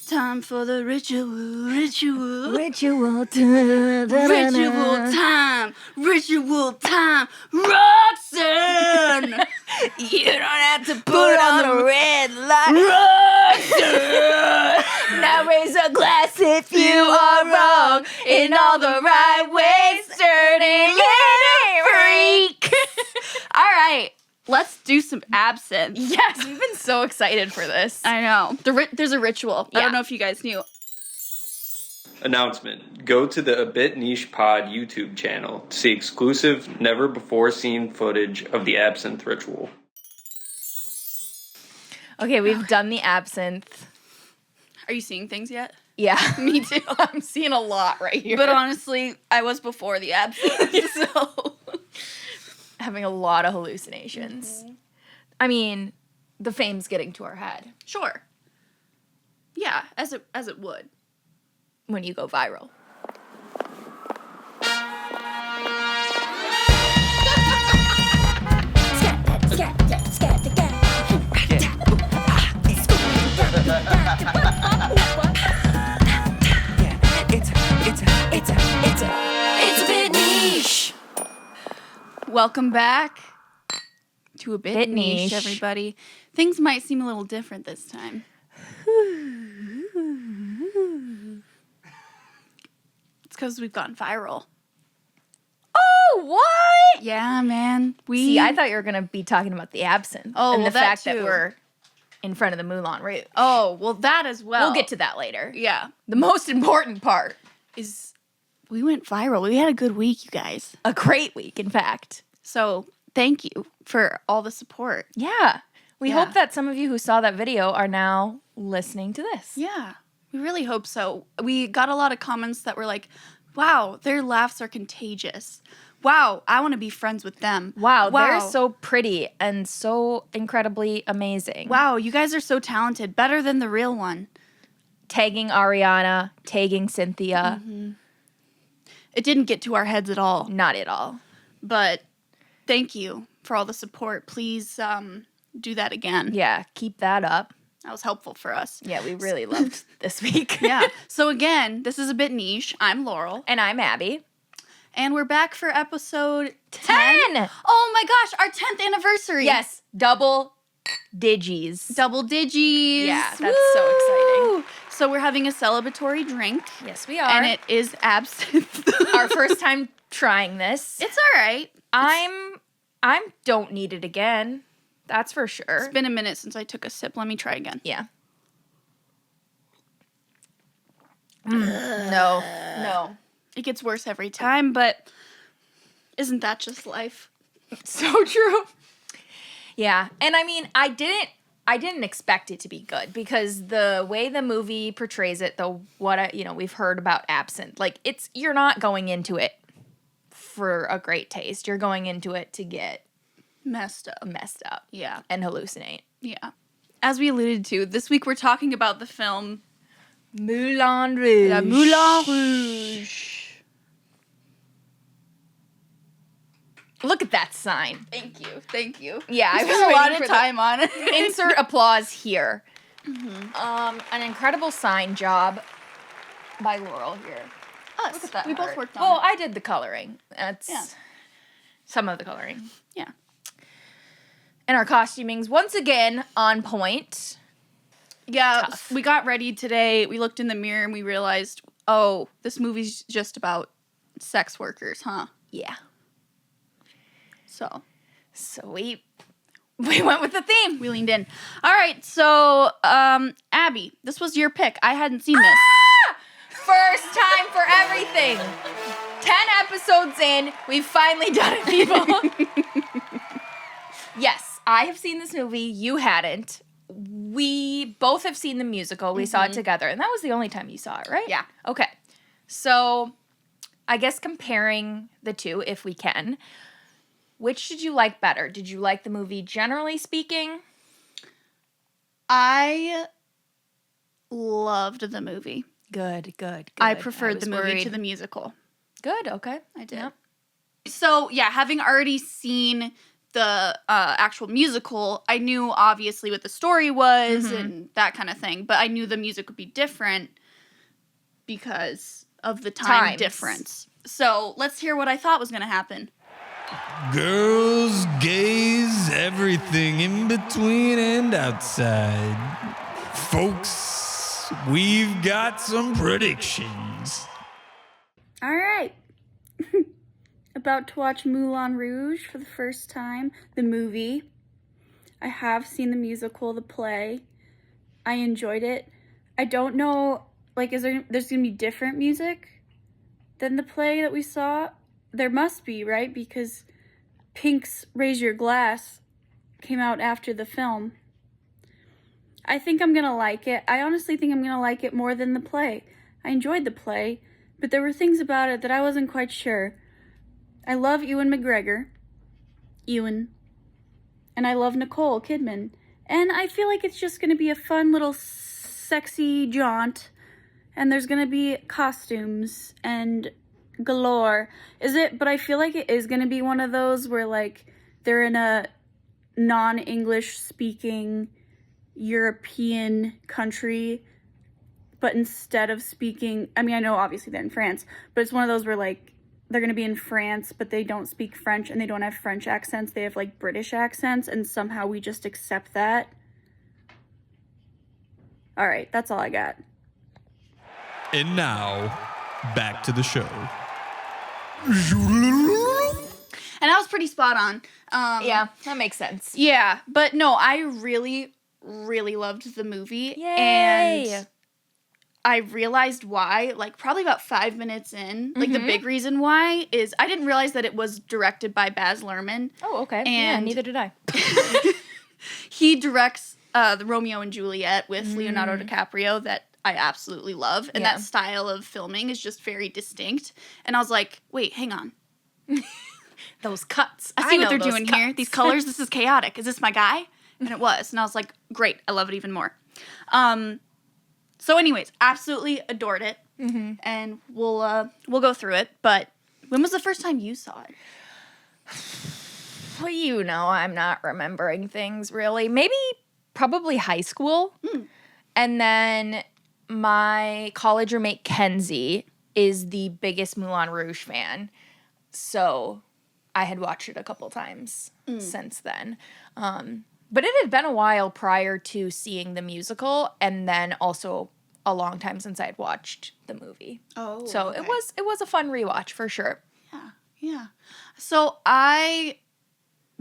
Time for the ritual. Ritual. Ritual time. Ritual time. Roxanne! You don't have to put on a red light. Roxanne! Now raise a glass if you are wrong in all the right ways. Dirty little freak. All right, let's do some absinthe. Yes, we've been so excited for this. I know. There's a ritual. I Yeah. don't know if you guys knew. Announcement. Go to the A Bit Niche Pod YouTube channel to see exclusive, never-before-seen footage of the absinthe ritual. Okay, we've done the absinthe. Are you seeing things yet? Yeah. Me too. I'm seeing a lot right here. But honestly, I was before the absinthe, so... Having a lot of hallucinations. Mm-hmm. I mean, the fame's getting to our head. Sure. Yeah, as it would. When you go viral. It's a bit niche. Welcome back to A Bit Niche, Niche. everybody. Things might seem a little different this time. It's because we've gone viral. Oh, what? Yeah, man. See, I thought you were going to be talking about the absinthe. Oh, and well, the that fact that too. we're in front of the Moulin Rouge. Oh, well, that as well. We'll get to that later. Yeah. The most important part. Is we went viral. We had a good week, you guys. A great week, in fact. So thank you for all the support. Yeah. We Yeah. hope that some of you who saw that video are now listening to this. Yeah, we really hope so. We got a lot of comments that were like, wow, their laughs are contagious. Wow, I want to be friends with them. Wow, they're so pretty and so incredibly amazing. Wow, you guys are so talented. Better than the real one. Tagging Ariana, tagging Cynthia. Mm-hmm. It didn't get to our heads at all. Not at all. But thank you for all the support. Please do that again. Yeah, keep that up. That was helpful for us. Yeah, we really loved this week. Yeah. So again, this is A Bit Niche. I'm Laurel. And I'm Abby. And we're back for episode 10. Oh my gosh, our 10th anniversary. Yes, double digis. Double digis. Yeah, that's so exciting. So we're having a celebratory drink. Yes, we are. And it is absinthe. Our first time trying this. It's all right. I'm don't need it again. That's for sure. It's been a minute since I took a sip. Let me try again. Yeah. No. It gets worse every time, but isn't that just life? So true. Yeah. And I mean, I didn't expect it to be good because the way the movie portrays it, we've heard about absinthe, like you're not going into it for a great taste. You're going into it to get Messed up. Yeah. And hallucinate. Yeah. As we alluded to, this week we're talking about the film Moulin Rouge. La Moulin Rouge. Look at that sign. Thank you. Yeah, I I was spent a lot waiting of for time on it. Insert applause here. Mm-hmm. An incredible sign job by Laurel here. Us. Look at that. We both art. worked on Well, it. I did the coloring. That's some of the coloring. Yeah. And our costuming's once again on point. Yeah, Tough. we got ready today. We looked in the mirror and we realized, oh, this movie's just about sex workers, huh? Yeah. So we went with the theme. we leaned in. All right, so Abby, this was your pick. I hadn't seen this. First time for everything. 10 episodes in, we've finally done it, people. Yes, I have seen this movie. You hadn't. We both have seen the musical. We saw it together, and that was the only time you saw it, right? Yeah. Okay. So, I guess comparing the two, if we can, which did you like better? Did you like the movie generally speaking? I loved the movie. Good. I preferred the was movie worried. to the musical. Good, okay. I did. Yep. So, yeah, having already seen the actual musical, I knew obviously what the story was and that kind of thing, but I knew the music would be different because of the time difference. So let's hear what I thought was going to happen. Girls, gays, everything in between and outside. Folks, we've got some predictions. All right. About to watch Moulin Rouge for the first time, the movie. I have seen the musical, the play. I enjoyed it. I don't know, like, there's going to be different music than the play that we saw? There must be, right? Because Pink's Raise Your Glass came out after the film. I think I'm going to like it. I honestly think I'm going to like it more than the play. I enjoyed the play, but there were things about it that I wasn't quite sure. I love Ewan McGregor. Ewan. And I love Nicole Kidman. And I feel like it's just going to be a fun little sexy jaunt. And there's going to be costumes and galore. But I feel like it is going to be one of those where, like, they're in a non-English speaking European country, but instead of speaking, I mean, I know obviously they're in France, but it's one of those where, like, they're going to be in France, but they don't speak French and they don't have French accents. They have, like, British accents, and somehow we just accept that. All right, that's all I got. And now, back to the show. And that was pretty spot on. Yeah, that makes sense. Yeah, but no, I really, really loved the movie. Yay! And I realized why, like, probably about 5 minutes in. Like, the big reason why is I didn't realize that it was directed by Baz Luhrmann. Oh, okay. And yeah, neither did I. He directs the Romeo and Juliet with Leonardo DiCaprio that I absolutely love. And that style of filming is just very distinct. And I was like, wait, hang on. Those cuts. I see what they're doing here. These colors, this is chaotic. Is this my guy? And it was. And I was like, great. I love it even more. So anyways, absolutely adored it. And we'll go through it. But when was the first time you saw it? Well, you know, I'm not remembering things really. Probably high school. And then my college roommate, Kenzie, is the biggest Moulin Rouge fan. So I had watched it a couple times since then. But it had been a while prior to seeing the musical, and then also a long time since I had watched the movie. Oh, so okay. it was a fun rewatch for sure. Yeah. So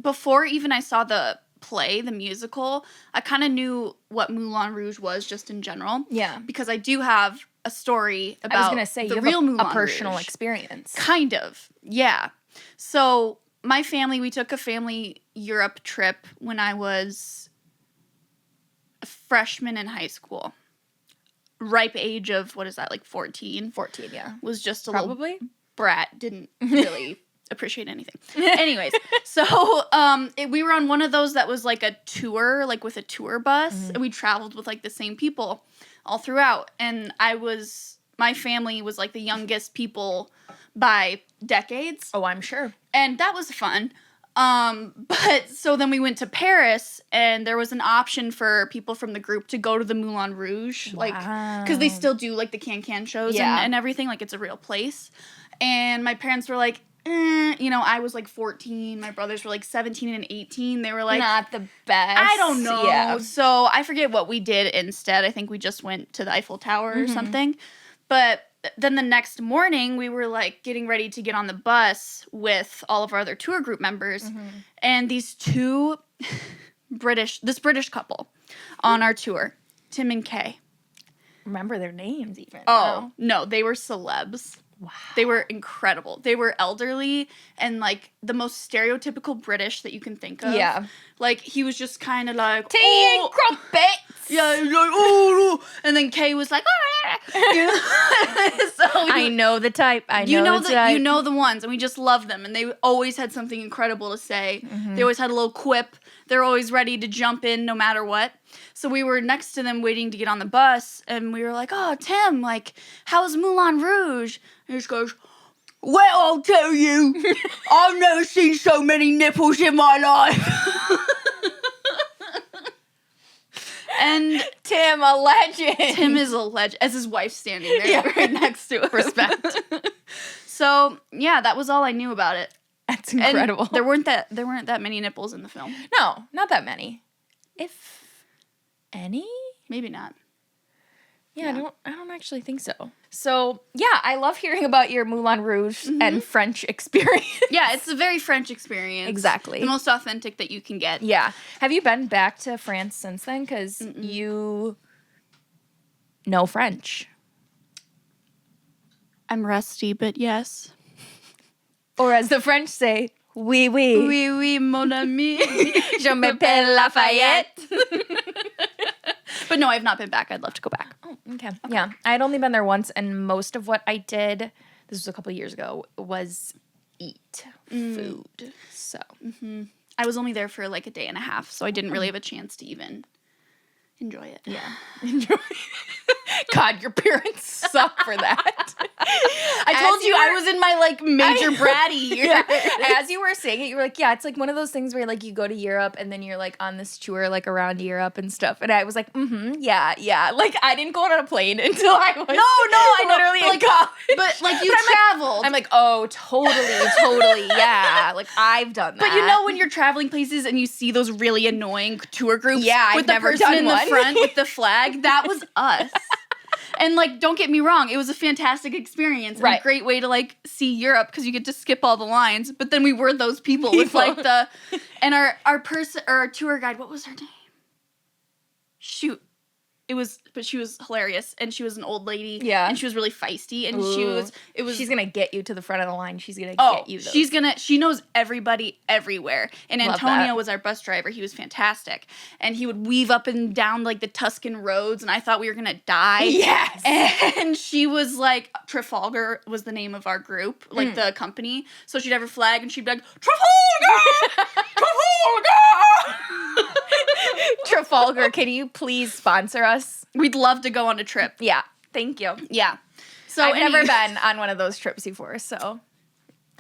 before even I saw the play, the musical, I kind of knew what Moulin Rouge was just in general. Yeah. Because I do have a story about I was going to say, the you real have Moulin a personal Rouge. experience. Kind of, yeah. So my family, we took a family Europe trip when I was a freshman in high school. Ripe age of, what is that, like 14? 14, yeah. Was just a Probably. little brat, didn't really appreciate anything. Anyways, so we were on one of those that was like a tour, like with a tour bus, and we traveled with like the same people all throughout. And my family was like the youngest people by decades. Oh, I'm sure. And that was fun. But so then we went to Paris, and there was an option for people from the group to go to the Moulin Rouge, like, because they still do like the can shows and everything, like it's a real place. And my parents were like, you know, I was like 14, my brothers were like 17 and 18. They were like, not the best. I don't know. Yeah. So I forget what we did instead. I think we just went to the Eiffel Tower or something. But then the next morning, we were like getting ready to get on the bus with all of our other tour group members. And these two British couple on our tour, Tim and Kay. Remember their names even. Oh, no, they were celebs. Wow. They were incredible. They were elderly and like the most stereotypical British that you can think of. Yeah. Like he was just kind of like, tea and crumpets. Yeah, like, oh, no. And then Kay was like, you know? So I know the type. You know the ones, and we just love them. And they always had something incredible to say. They always had a little quip. They're always ready to jump in no matter what. So we were next to them waiting to get on the bus, and we were like, oh, Tim, like, how's Moulin Rouge? And he just goes, Well, I'll tell you, I've never seen so many nipples in my life. And Tim, a legend. Tim is a legend, as his wife's standing there right next to him. Respect. So, yeah, that was all I knew about it. That's incredible. And there weren't that many nipples in the film. No, not that many. If any? Maybe not. Yeah, I don't actually think so. So, yeah, I love hearing about your Moulin Rouge and French experience. Yeah, it's a very French experience. Exactly. The most authentic that you can get. Yeah. Have you been back to France since then? Because you know French. I'm rusty, but yes. Or as the French say, oui, oui. Oui, oui, mon ami. Je m'appelle Lafayette. But no, I've not been back. I'd love to go back. Oh, okay. Yeah. I'd only been there once, and most of what I did, this was a couple of years ago, was eat food. So. I was only there for like a day and a half, so I didn't really have a chance to even enjoy it. Yeah. Enjoy. God, your parents suck for that. I told you I was in my like major bratty year. Yeah. As you were saying it, you were like, yeah, it's like one of those things where like you go to Europe and then you're like on this tour like around Europe and stuff. And I was like, yeah. Like I didn't go on a plane until I was I know. literally in Like, college. but like you But traveled. I'm like, oh, totally, yeah. Like I've done that. But you know when you're traveling places and you see those really annoying tour groups Yeah, with I've the never person done in one. the front with the flag, that was us. And like, don't get me wrong, it was a fantastic experience and a Right. great way to like see Europe because you get to skip all the lines. But then we were those people with like and our person or our tour guide, what was her name? Shoot. But she was hilarious, and she was an old lady. Yeah. And she was really feisty, and she's gonna get you to the front of the line. She's gonna get you those. She knows everybody everywhere. And Love Antonio that. was our bus driver. He was fantastic. And he would weave up and down like the Tuscan roads, and I thought we were gonna die. Yes. And she was like, Trafalgar was the name of our group, like the company. So she'd have her flag and she'd be like, Trafalgar! Trafalgar! Trafalgar, can you please sponsor us? We'd love to go on a trip. Yeah, thank you. Yeah. So I've never been on one of those trips before, so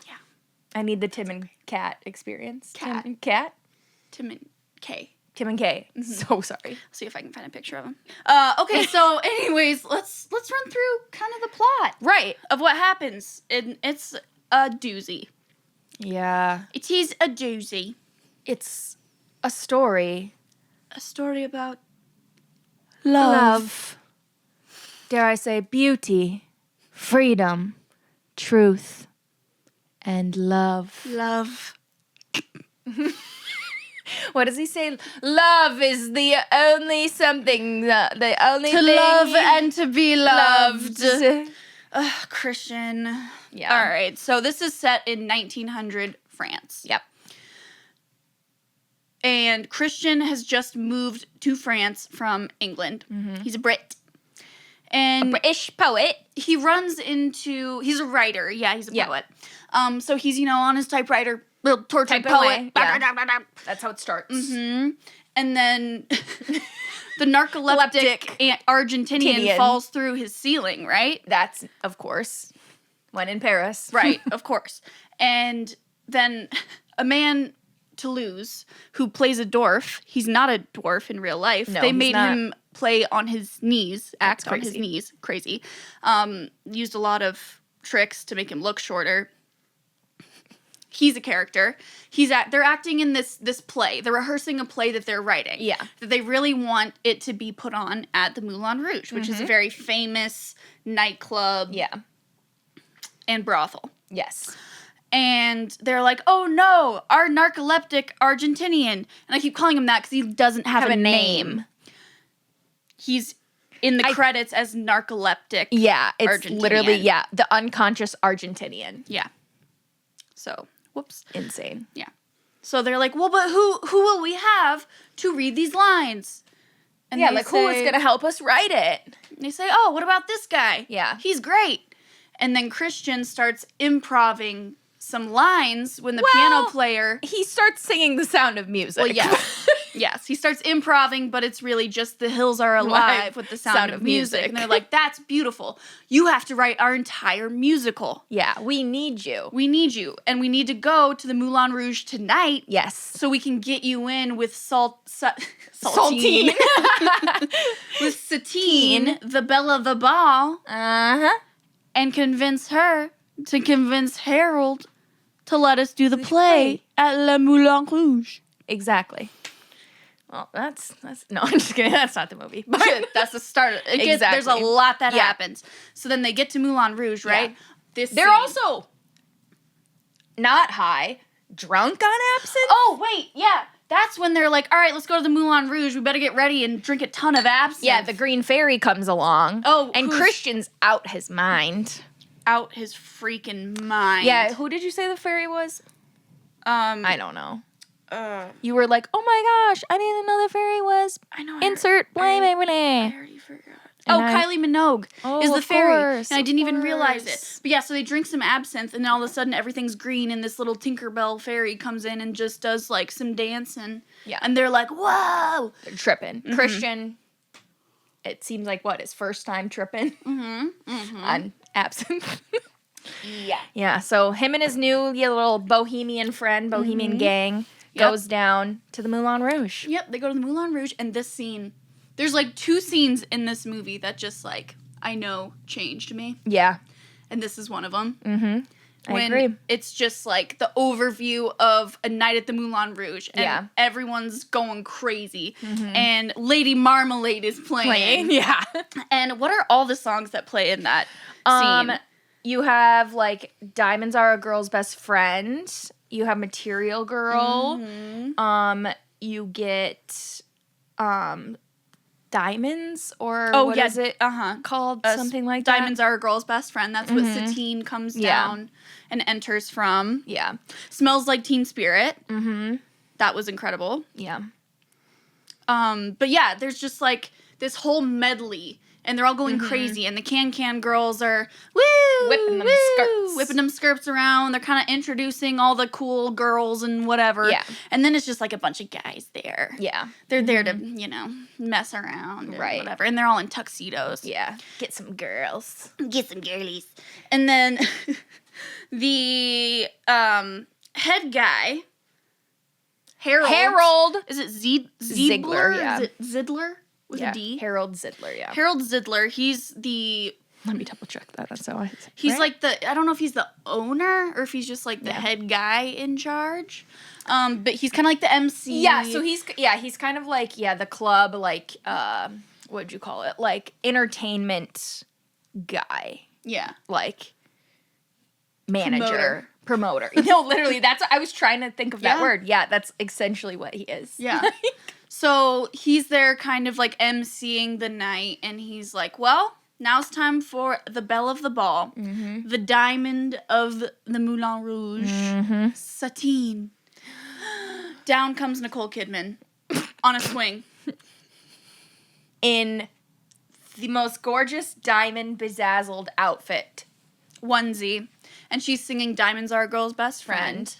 Yeah. I need the Tim and Kat experience. Kat. Tim and Kat? Tim and Kay. Tim and Kay. So sorry. See if I can find a picture of him. Okay, so anyways, let's run through kind of the plot Right. of what happens. And it's a doozy. Yeah. It is a doozy. It's a story. A story about Love. Dare I say beauty, freedom, truth, and love. love. What does he say? Love is the only something, the only To thing love and to be loved. loved. Christian. Yeah. All right, so this is set in 1900 France. Yep. And Christian has just moved to France from England. He's a Brit. And British poet. he runs into, he's a writer. Yeah, he's a Yeah. poet. So he's, on his typewriter, little tortured Typing poet. away, yeah. That's how it starts. And then the narcoleptic Argentinian Argentinian. falls through his ceiling, right? That's, of course, when in Paris. Right, of course. And then a man, Toulouse, who plays a dwarf. He's not a dwarf in real life. No, they he's made not. him play on his knees, act on his crazy. knees. Crazy. Used a lot of tricks to make him look shorter. He's a character. They're acting in this play. They're rehearsing a play that they're writing. Yeah. That they really want it to be put on at the Moulin Rouge, which is a very famous nightclub Yeah. and brothel. Yes. And they're like, oh no, our narcoleptic Argentinian. And I keep calling him that because he doesn't have a name. He's in the credits as narcoleptic. Yeah, it's Argentinian. literally, the unconscious Argentinian. Yeah. So, whoops. Insane. Yeah. So they're like, well, but who will we have to read these lines? And Yeah, they like who is say- going to help us write it? They say, oh, what about this guy? Yeah. He's great. And then Christian starts improving some lines when the Well, piano player... He starts singing The Sound of Music. Well, yeah. Yes, he starts improving, but it's really just the hills are alive with the sound of music. And they're like, that's beautiful. You have to write our entire musical. Yeah, we need you. We need you. And we need to go to the Moulin Rouge tonight. Yes. So we can get you in with Saltine. with Satine, the belle of the ball. Uh-huh. And convince her to convince Harold to let us do the play at Le Moulin Rouge. Exactly. Well, that's no, I'm just kidding. That's not the movie. But That's the start. Exactly. There's a lot that Yeah. happens. So then they get to Moulin Rouge, right? Yeah. They're They're also not high, drunk on absinthe. Oh, wait, yeah. That's when they're like, all right, let's go to the Moulin Rouge. We better get ready and drink a ton of absinthe. Yeah, the Green Fairy comes along. Oh, and who's- Christian's out his mind. out his freaking mind. Yeah, who did you say the fairy was? I don't know. Uh, You were like, oh my gosh, I didn't know the fairy was. I know. Insert blame I everything. already forgot. And Oh, Kylie Minogue is the of fairy. course, And I didn't even realize it. course. But yeah, so they drink some absinthe, and then all of a sudden everything's green, and this little Tinkerbell fairy comes in and just does like some dancing. Yeah. And they're like, whoa! They're tripping. Mm-hmm. Christian, it seems like what, his first time tripping on absinthe. Yeah. Yeah, so him and his new little bohemian friend, bohemian gang, Yep. goes down to the Moulin Rouge. Yep, they go to the Moulin Rouge, and this scene, there's like 2 scenes in this movie that just like, I know changed me. Yeah. And this is one of them. Mm-hmm. I When agree. it's just like the overview of a night at the Moulin Rouge, and Yeah. everyone's going crazy, and Lady Marmalade is playing. Yeah. And what are all the songs that play in that scene? You have like Diamonds Are a Girl's Best Friend. You have Material Girl. Mm-hmm. You get Diamonds or Oh, what yeah. is it called? Uh, Something like Diamonds Are a Girl's Best Friend. That's what Satine comes Yeah. down and enters from. that. Yeah. Smells Like Teen Spirit. Mm-hmm. That was incredible. Yeah. But yeah, there's just like this whole medley, and they're all going crazy, and the Can girls are Whipping them skirts. whipping them skirts around. They're kind of introducing all the cool girls and whatever. Yeah. And then it's just like a bunch of guys there. Yeah. They're there to, mess around and Right. whatever. And they're all in tuxedos. Yeah. Get some girls. Get some girlies. And then the head guy, Harold. Is it Ziegler, yeah. Is it Zidler with Yeah. a D? Harold Zidler, yeah. Harold Zidler. He's the Let me double check that. That's how I He's like the, I don't know if he's the owner or if he's just like the head guy in charge. But he's kind of like the MC. Yeah, so he's kind of like, the club, like, what'd you call it? Like, entertainment guy. Yeah. Like, manager. Promoter. No, literally, I was trying to think of that Yeah. word. Yeah, that's essentially what he is. Yeah. So he's there kind of like emceeing the night, and he's like, well, now it's time for the belle of the ball, the diamond of the Moulin Rouge, Satine. Down comes Nicole Kidman on a swing. In the most gorgeous diamond bedazzled outfit. Onesie. And she's singing Diamonds Are a Girl's Best Friend.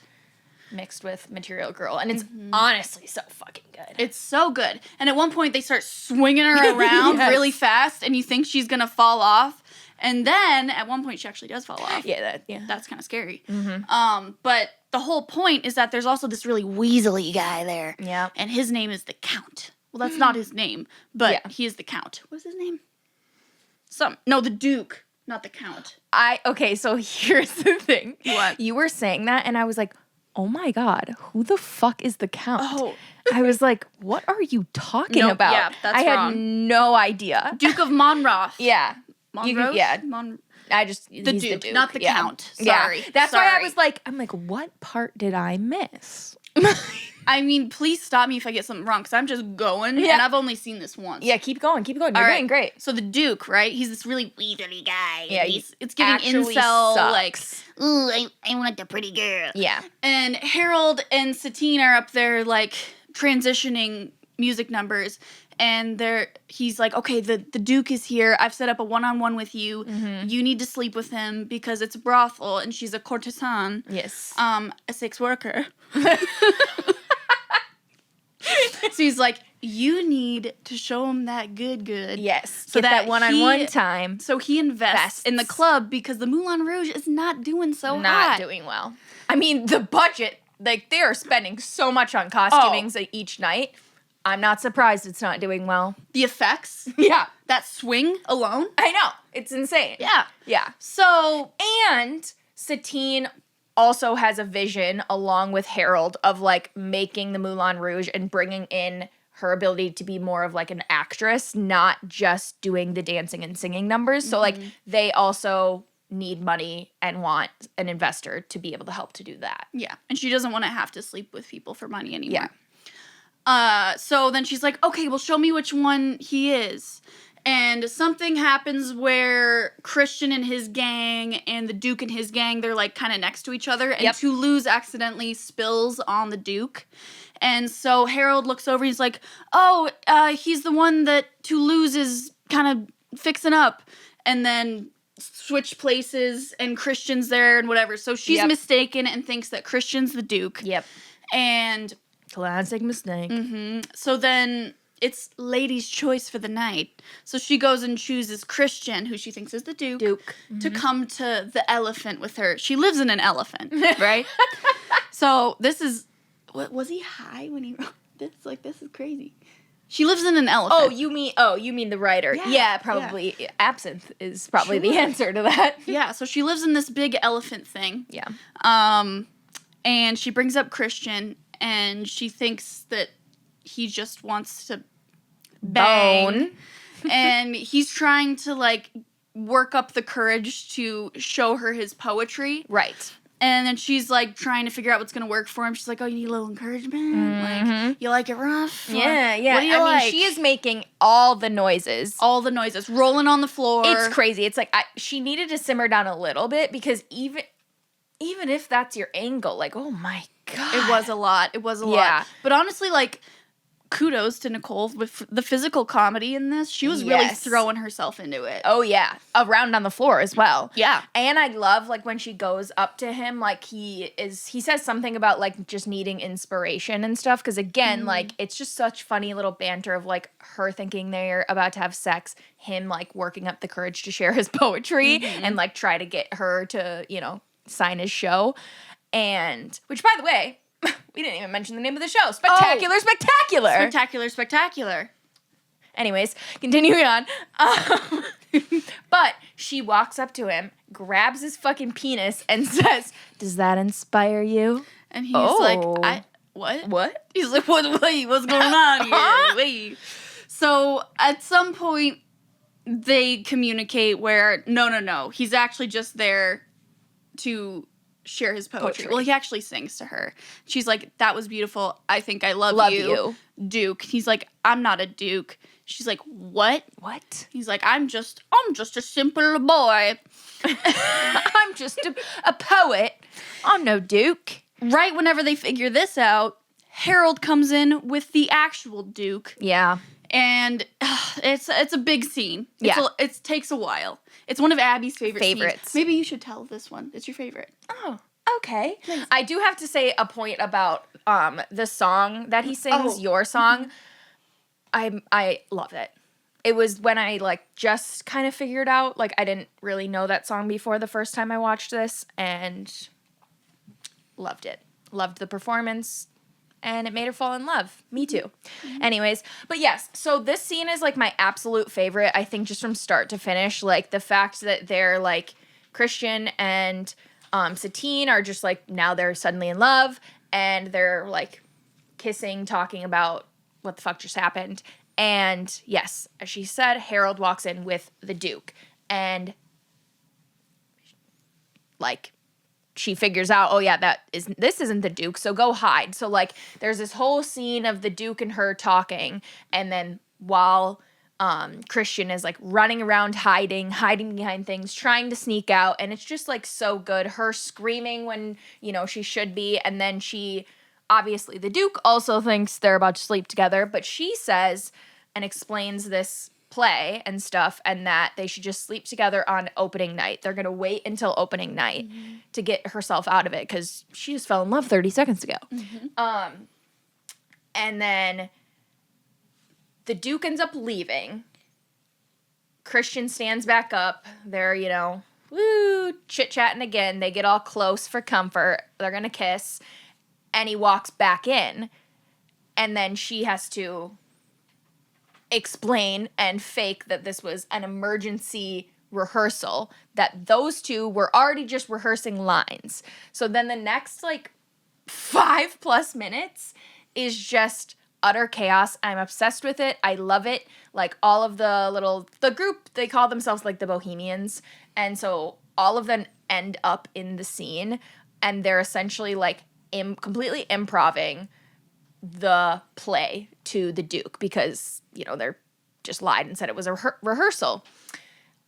Mixed with Material Girl. And it's honestly so fucking good. It's so good. And at one point, they start swinging her around Yes. really fast, and you think she's going to fall off. And then, at one point, she actually does fall off. Yeah, That's kind of scary. But the whole point is that there's also this really weaselly guy there. Yeah. And his name is the Count. Well, that's not his name, but Yeah. he is the Count. What's his name? No, the Duke, not the Count. Okay, so here's the thing. What? You were saying that, and I was like, oh my God, who the fuck is the Count? Oh. I was like, what are you talking Nope, about? yeah, that's I had wrong. no idea. Duke of Monroth. Yeah. Monroe? Yeah. The he's Duke, not the Count. Yeah. Sorry. That's why I Sorry. was like, what part did I miss? I mean, please stop me if I get something wrong, because I'm just going, Yeah. and I've only seen this once. Yeah, keep going. You're All right. doing great. So the Duke, right? He's this really weaselly guy. Yeah, and it's giving actually incel, sucks. like, ooh, I want the pretty girl. Yeah. And Harold and Satine are up there, like, transitioning music numbers, and he's like, okay, the Duke is here. I've set up a one-on-one with you. You need to sleep with him because it's a brothel, and she's a courtesan. Yes. A sex worker. So he's like, you need to show him that good. Yes. So Get that one-on-one time. So he invests in the club because the Moulin Rouge is not doing so hot. Not doing well. I mean, the budget, like, they are spending so much on costumings each night. I'm not surprised it's not doing well. The effects. Yeah. That swing alone. I know. It's insane. Yeah. Yeah. So, and Satine also has a vision along with Harold of like making the Moulin Rouge and bringing in her ability to be more of like an actress, not just doing the dancing and singing numbers. So like they also need money and want an investor to be able to help to do that. yeah. And she doesn't want to have to sleep with people for money anymore. Yeah. So then she's like, okay, well, show me which one he is. And something happens where Christian and his gang and the Duke and his gang, they're like kind of next to each other. And Toulouse accidentally spills on the Duke. And so Harold looks over, he's like, oh, he's the one that Toulouse is kind of fixing up. And then switch places and Christian's there and whatever. So she's mistaken and thinks that Christian's the Duke. Yep. And Classic mistake. so then it's lady's choice for the night. So she goes and chooses Christian, who she thinks is the Duke. To come to the elephant with her. She lives in an elephant, right? So this is, what was he high when he wrote this? Like, this is crazy. She lives in an elephant. Oh, you mean the writer? Yeah, probably. Yeah. Absinthe is probably the answer to that. Yeah, so she lives in this big elephant thing. Yeah. And she brings up Christian, and she thinks that he just wants to bang. And he's trying to, like, work up the courage to show her his poetry. Right. And then she's, like, trying to figure out what's going to work for him. She's like, oh, you need a little encouragement? Like, you like it rough? Yeah, yeah. What do you like? Mean, she is making all the noises. All the noises. Rolling on the floor. It's crazy. It's like, she needed to simmer down a little bit because even if that's your angle, like, oh my God. It was a lot. It was a lot. But honestly, like, kudos to Nicole with the physical comedy in this. She was really throwing herself into it. Oh, yeah. Around on the floor as well. Yeah. And I love, like, when she goes up to him, like, he says something about, like, just needing inspiration and stuff. Because, again, like, it's just such funny little banter of, like, her thinking they're about to have sex, him, like, working up the courage to share his poetry and, like, try to get her to, you know, sign his show. And, which, by the way, we didn't even mention the name of the show. Spectacular, Spectacular. Spectacular, Spectacular. Anyways, continuing on. But she walks up to him, grabs his fucking penis, and says, does that inspire you? And he's like, what? What? He's like, wait, what's going on here? Wait. So at some point, they communicate where, no. He's actually just there to share his poetry. Well, he actually sings to her. She's like, that was beautiful. I think I love you, Duke. He's like, I'm not a Duke. She's like, what? What? He's like, I'm just a simple boy. I'm just a poet. I'm no Duke. Right whenever they figure this out, Harold comes in with the actual Duke. Yeah. And it's a big scene. It takes a while. It's one of Abby's favorites. Scenes. Maybe you should tell this one. It's your favorite. Oh, okay. Thanks. I do have to say a point about the song that he sings, Your Song. I love it. It was when I, like, just kind of figured out, like, I didn't really know that song before the first time I watched this, and loved it. Loved the performance. And it made her fall in love. Me too. Anyways, but yes, so this scene is, like, my absolute favorite, I think, just from start to finish. Like, the fact that they're, like, Christian and Satine are just, like, now they're suddenly in love. And they're, like, kissing, talking about what the fuck just happened. And, yes, as she said, Harold walks in with the Duke. And, like, she figures out, oh yeah, this isn't the Duke, so go hide. So, like, there's this whole scene of the Duke and her talking, and then while Christian is, like, running around hiding behind things, trying to sneak out, and it's just, like, so good. Her screaming when, you know, she should be, and then obviously the Duke also thinks they're about to sleep together, but she says and explains this play and stuff, and that they should just sleep together on opening night. They're going to wait until opening night to get herself out of it, because she just fell in love 30 seconds ago. And then the Duke ends up leaving. Christian stands back up. They're, chit-chatting again. They get all close for comfort. They're going to kiss. And he walks back in. And then she has to explain and fake that this was an emergency rehearsal, that those two were already just rehearsing lines. So then the next, 5+ minutes is just utter chaos. I'm obsessed with it. I love it. All of the group, they call themselves the Bohemians. And so all of them end up in the scene and they're essentially completely improving the play to the Duke because, they're just lied and said it was a rehearsal.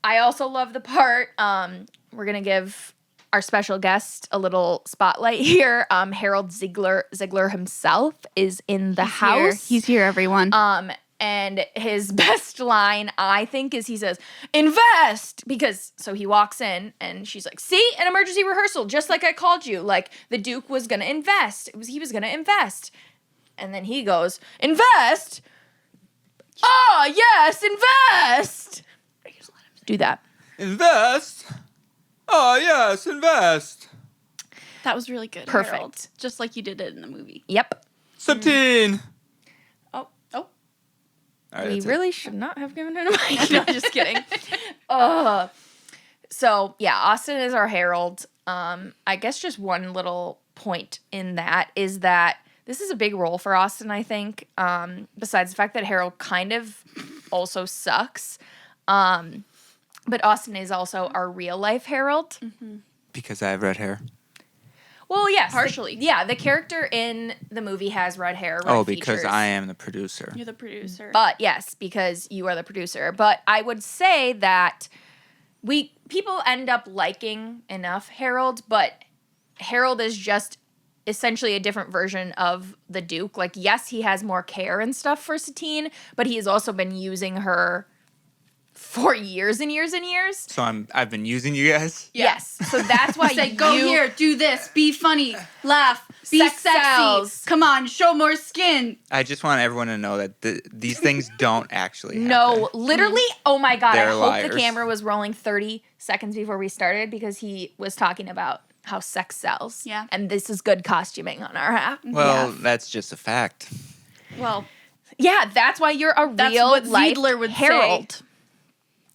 I also love the part, we're going to give our special guest a little spotlight here. Harold Ziegler himself is in the house. He's here, everyone. And his best line, I think, is he says, invest! So he walks in and she's like, see, an emergency rehearsal, just like I called you. The Duke was going to invest. He was going to invest. And then he goes, invest? Oh, yes, invest! Do that. Invest? Oh, yes, invest. That was really good. Perfect. Harold. Just like you did it in the movie. Yep. Satine. Oh. All right, We that's it. really should not have given it a mic. No, just kidding. So, yeah, Austin is our Harold. I guess just one little point in that is that this is a big role for Austin, I think, besides the fact that Harold kind of also sucks. But Austin is also our real-life Harold. Mm-hmm. Because I have red hair. Well, yes. Partially. The character in the movie has red hair, red Because features. I am the producer. You're the producer. But yes, because you are the producer. But I would say that people end up liking enough Harold, but Harold is just essentially a different version of the Duke. Yes, he has more care and stuff for Satine, but he has also been using her for years and years and years. So I've been using you guys? Yeah. Yes. So that's why Say, go here, do this, be funny, laugh, be Sex sexy. sells. Come on, show more skin. I just want everyone to know that these things don't actually happen. No, literally, oh my God, They're I hope liars. the camera was rolling 30 seconds before we started because he was talking about how sex sells. Yeah. And this is good costuming on our half. Well, that's just a fact. Well, Yeah, that's why you're a that's real what life Ziedler would Harold. say.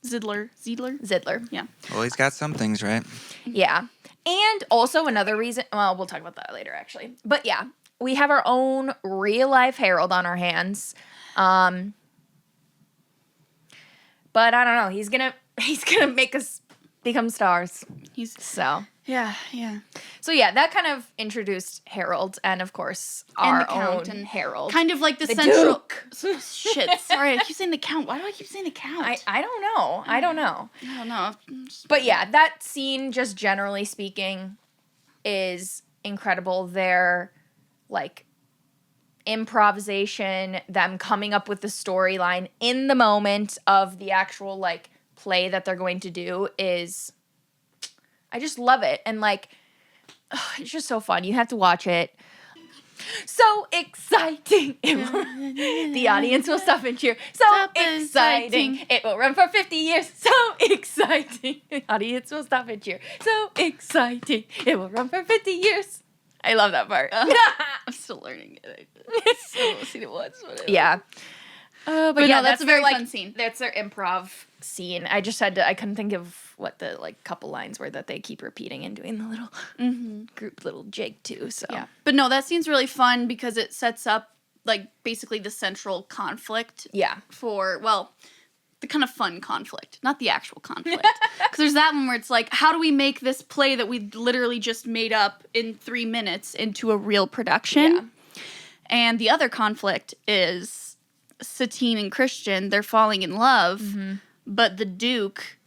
Ziedler? Yeah. Well, he's got some things right. Yeah. And also another reason, well, we'll talk about that later actually. But yeah, we have our own real life Harold on our hands. But I don't know, he's gonna make us become stars. Yeah. So yeah, that kind of introduced Harold and of course our the Count own and Harold. Kind of like the The central. Duke. Shit, sorry, I keep saying the Count. Why do I keep saying the Count? I don't know. I don't know. I don't know. But yeah, that scene, just generally speaking, is incredible. Their improvisation, them coming up with the storyline in the moment of the actual play that they're going to do is, I just love it. And it's just so fun. You have to watch it. So exciting. The audience will stop and cheer. So Stop exciting. exciting. It will run for 50 years. So exciting. The audience will stop and cheer. So exciting. It will run for 50 years. I love that part. I'm still learning it. I've still seen it once. Yeah. But no, yeah, that's a very their, fun scene. That's their improv scene. I just I couldn't think of what the couple lines were that they keep repeating and doing the little group little jig too. So Yeah. But no, that scene's really fun because it sets up basically the central conflict. Yeah. The kind of fun conflict, not the actual conflict. Because there's that one where it's how do we make this play that we literally just made up in 3 minutes into a real production? Yeah. And the other conflict is Satine and Christian, they're falling in love, but the Duke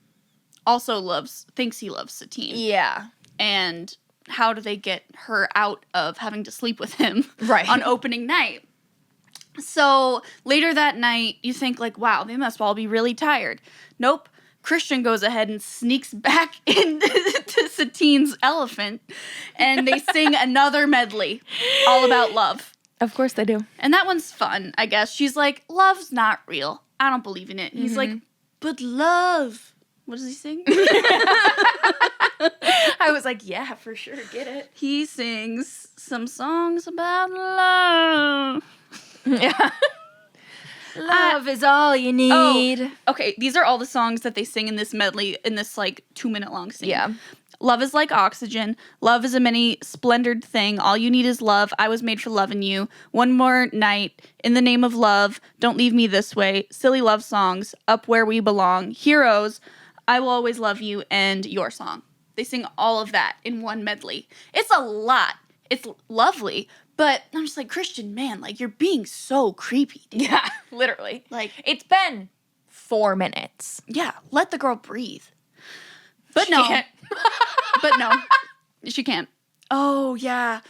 also thinks he loves Satine. Yeah. And how do they get her out of having to sleep with him Right. on opening night? So later that night, you think wow, they must all be really tired. Nope. Christian goes ahead and sneaks back into Satine's elephant, and they sing another medley all about love. Of course they do. And that one's fun, I guess. She's like, love's not real. I don't believe in it. And he's like, but love. What does he sing? I was like, yeah, for sure, get it. He sings some songs about love. Yeah. Love is all you need. Okay, these are all the songs that they sing in this medley, in this, like, 2-minute long scene. Yeah. Love is like oxygen. Love is a many splendored thing. All you need is love. I was made for loving you. One more night. In the name of love. Don't leave me this way. Silly love songs. Up where we belong. Heroes. I will always love you. And your song. They sing all of that in one medley. It's a lot. It's lovely. But I'm just like, Christian, man, like, you're being so creepy, dude. Yeah, literally. Like, It's been 4 minutes. yeah, let the girl breathe. But She no. can't. But no. She can't. Oh, yeah.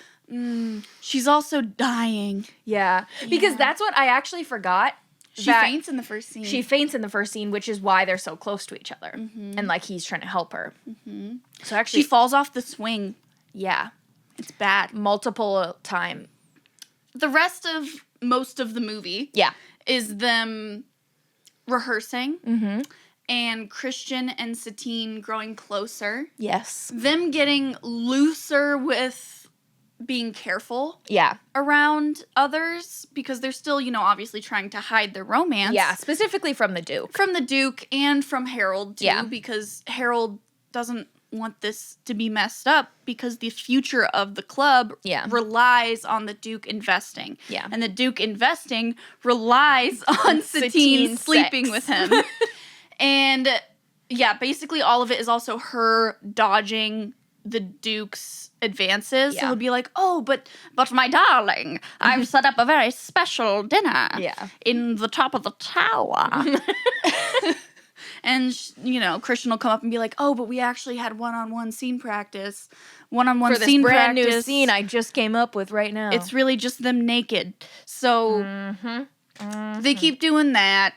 She's also dying. Yeah. Because that's what I actually forgot. She that faints in the first scene. She faints in the first scene, which is why they're so close to each other. And, like, he's trying to help her. So actually, She falls off the swing. yeah. It's bad. Multiple time. The rest of most of the movie Yeah. is them rehearsing and Christian and Satine growing closer. Yes. Them getting looser with being careful Yeah. around others because they're still, you know, obviously trying to hide their romance. Yeah. Specifically from the Duke. From the Duke and from Harold, too, Yeah. because Harold doesn't want this to be messed up because the future of the club Yeah. relies on the Duke investing. Yeah. And the Duke investing relies on Satine Satine sleeping sex. with him. And yeah, basically all of it is also her dodging the Duke's advances. So Yeah. he'll be like, oh, but my darling, I've set up a very special dinner Yeah. in the top of the tower. And, you know, Christian will come up and be like, oh, but we actually had one-on-one scene practice. One-on-one For this scene brand practice. new scene I just came up with right now. It's really just them naked. So they keep doing that.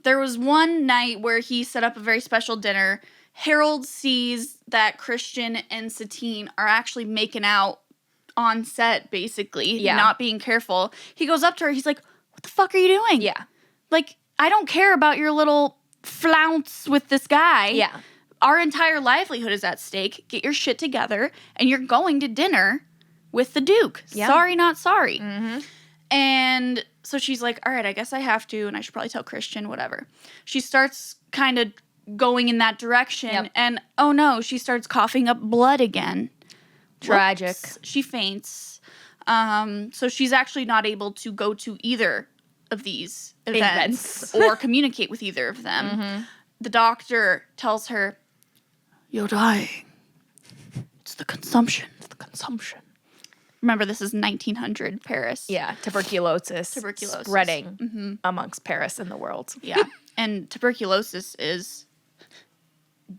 There was one night where he set up a very special dinner. Harold sees that Christian and Satine are actually making out on set, basically. Yeah. Not being careful. He goes up to her. He's like, what the fuck are you doing? Yeah. Like, I don't care about your little flounce with this guy. Yeah. Our entire livelihood is at stake. Get your shit together, and you're going to dinner with the Duke. Yeah. Sorry, not sorry. And so she's like, all right, I guess I have to, and I should probably tell Christian, whatever. She starts kind of going in that direction, Yep. and oh no, she starts coughing up blood again. Tragic. Whoops. She faints. So she's actually not able to go to either of these events or communicate with either of them. The doctor tells her, you're dying. It's the consumption. It's the consumption. Remember, this is 1900 Paris. Yeah. Tuberculosis. Tuberculosis. Spreading amongst Paris and the world. Yeah. And tuberculosis is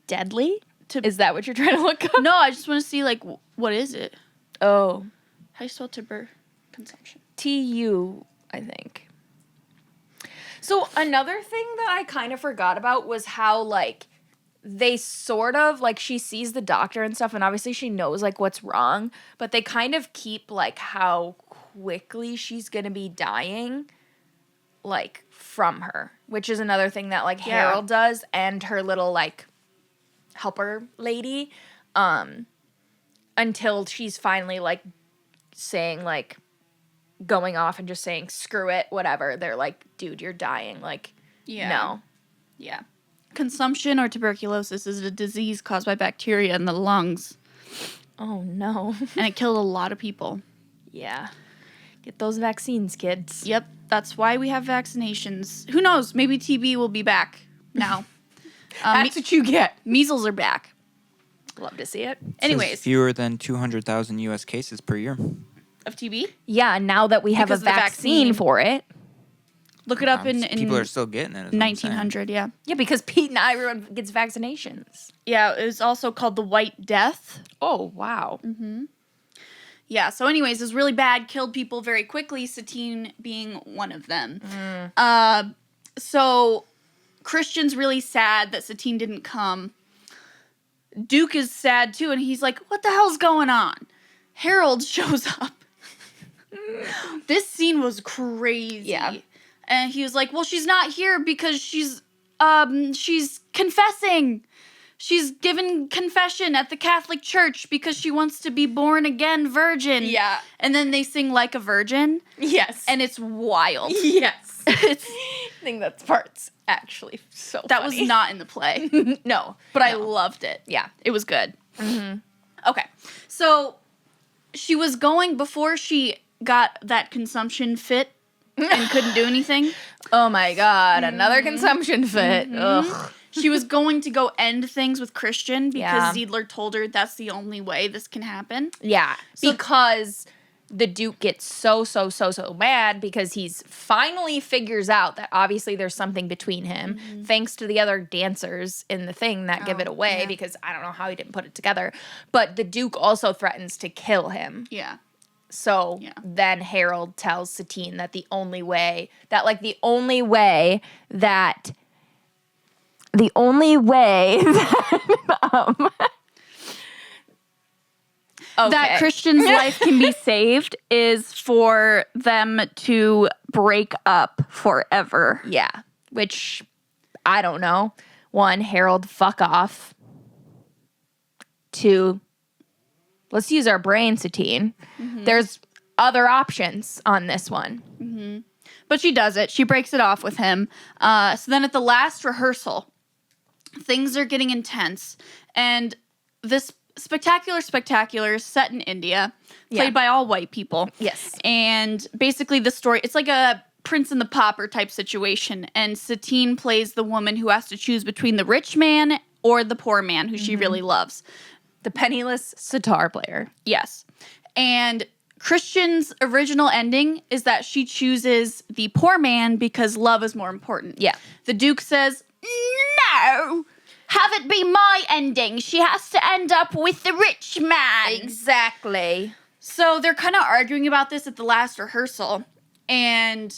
Deadly? Is that what you're trying to look up? no, I just want to see, like, what is it? Oh. How do you spell consumption? TU, I think. So another thing that I kind of forgot about was how, like, they sort of, like, she sees the doctor and stuff, and obviously she knows, like, what's wrong, but they kind of keep, like, how quickly she's gonna be dying, like, from her, which is another thing that, like, Yeah. Harold does, and her little, like, helper lady, until she's finally, like, saying, like, going off and just saying, screw it, whatever. They're like, dude, you're dying. Like, no. Yeah. Consumption or tuberculosis is a disease caused by bacteria in the lungs, Oh, no. and it killed a lot of people. Yeah. Get those vaccines, kids. Yep, that's why we have vaccinations. Who knows? Maybe TB will be back now. That's what you get. Measles are back. Love to see it. Anyways, Fewer than 200,000 U.S. cases per year. of TB, Yeah, now that we have Because a of the vaccine vaccine. for it. look it up in People are still getting it. is what I'm saying. 1900. Yeah, Yeah, because Pete, not everyone gets vaccinations. yeah. It was also called the White Death. Oh, wow. Yeah. So, anyways, it was really bad. Killed people very quickly. Satine being one of them. So Christian's really sad that Satine didn't come. Duke is sad too, and he's like, "What the hell's going on?" Harold shows up. This scene was crazy. Yeah. And he was like, well, she's not here because she's confessing. She's given confession at the Catholic Church because she wants to be born again virgin. Yeah. And then they sing Like a Virgin. Yes. And it's wild. yes. It's, I think that part's actually so that funny. was not in the play. No. But I loved it. Yeah. It was good. Mm-hmm. Okay. So she was going, before she got that consumption fit and couldn't do anything, Oh my God. Another consumption fit. Ugh. she was going to go end things with Christian because Yeah. Ziedler told her that's the only way this can happen. Yeah. Because the Duke gets so mad because he's finally figures out that obviously there's something between him, thanks to the other dancers in the thing that give it away, because I don't know how he didn't put it together. But the Duke also threatens to kill him. Yeah. So then Harold tells Satine that the only way that that Christian's life can be saved is for them to break up forever. Yeah, which I don't know. 1, Harold, fuck off. 2, let's use our brain, Satine. There's other options on this one. But she does it. She breaks it off with him. So then at the last rehearsal, things are getting intense. And this spectacular is set in India, played by all white people. Yes. And basically the story, it's like a Prince and the Pauper type situation. And Satine plays the woman who has to choose between the rich man or the poor man who she really loves. The penniless sitar player. Yes. And Christian's original ending is that she chooses the poor man because love is more important. Yeah. The Duke says, no, have it be my ending. She has to end up with the rich man. Exactly. So they're kind of arguing about this at the last rehearsal. And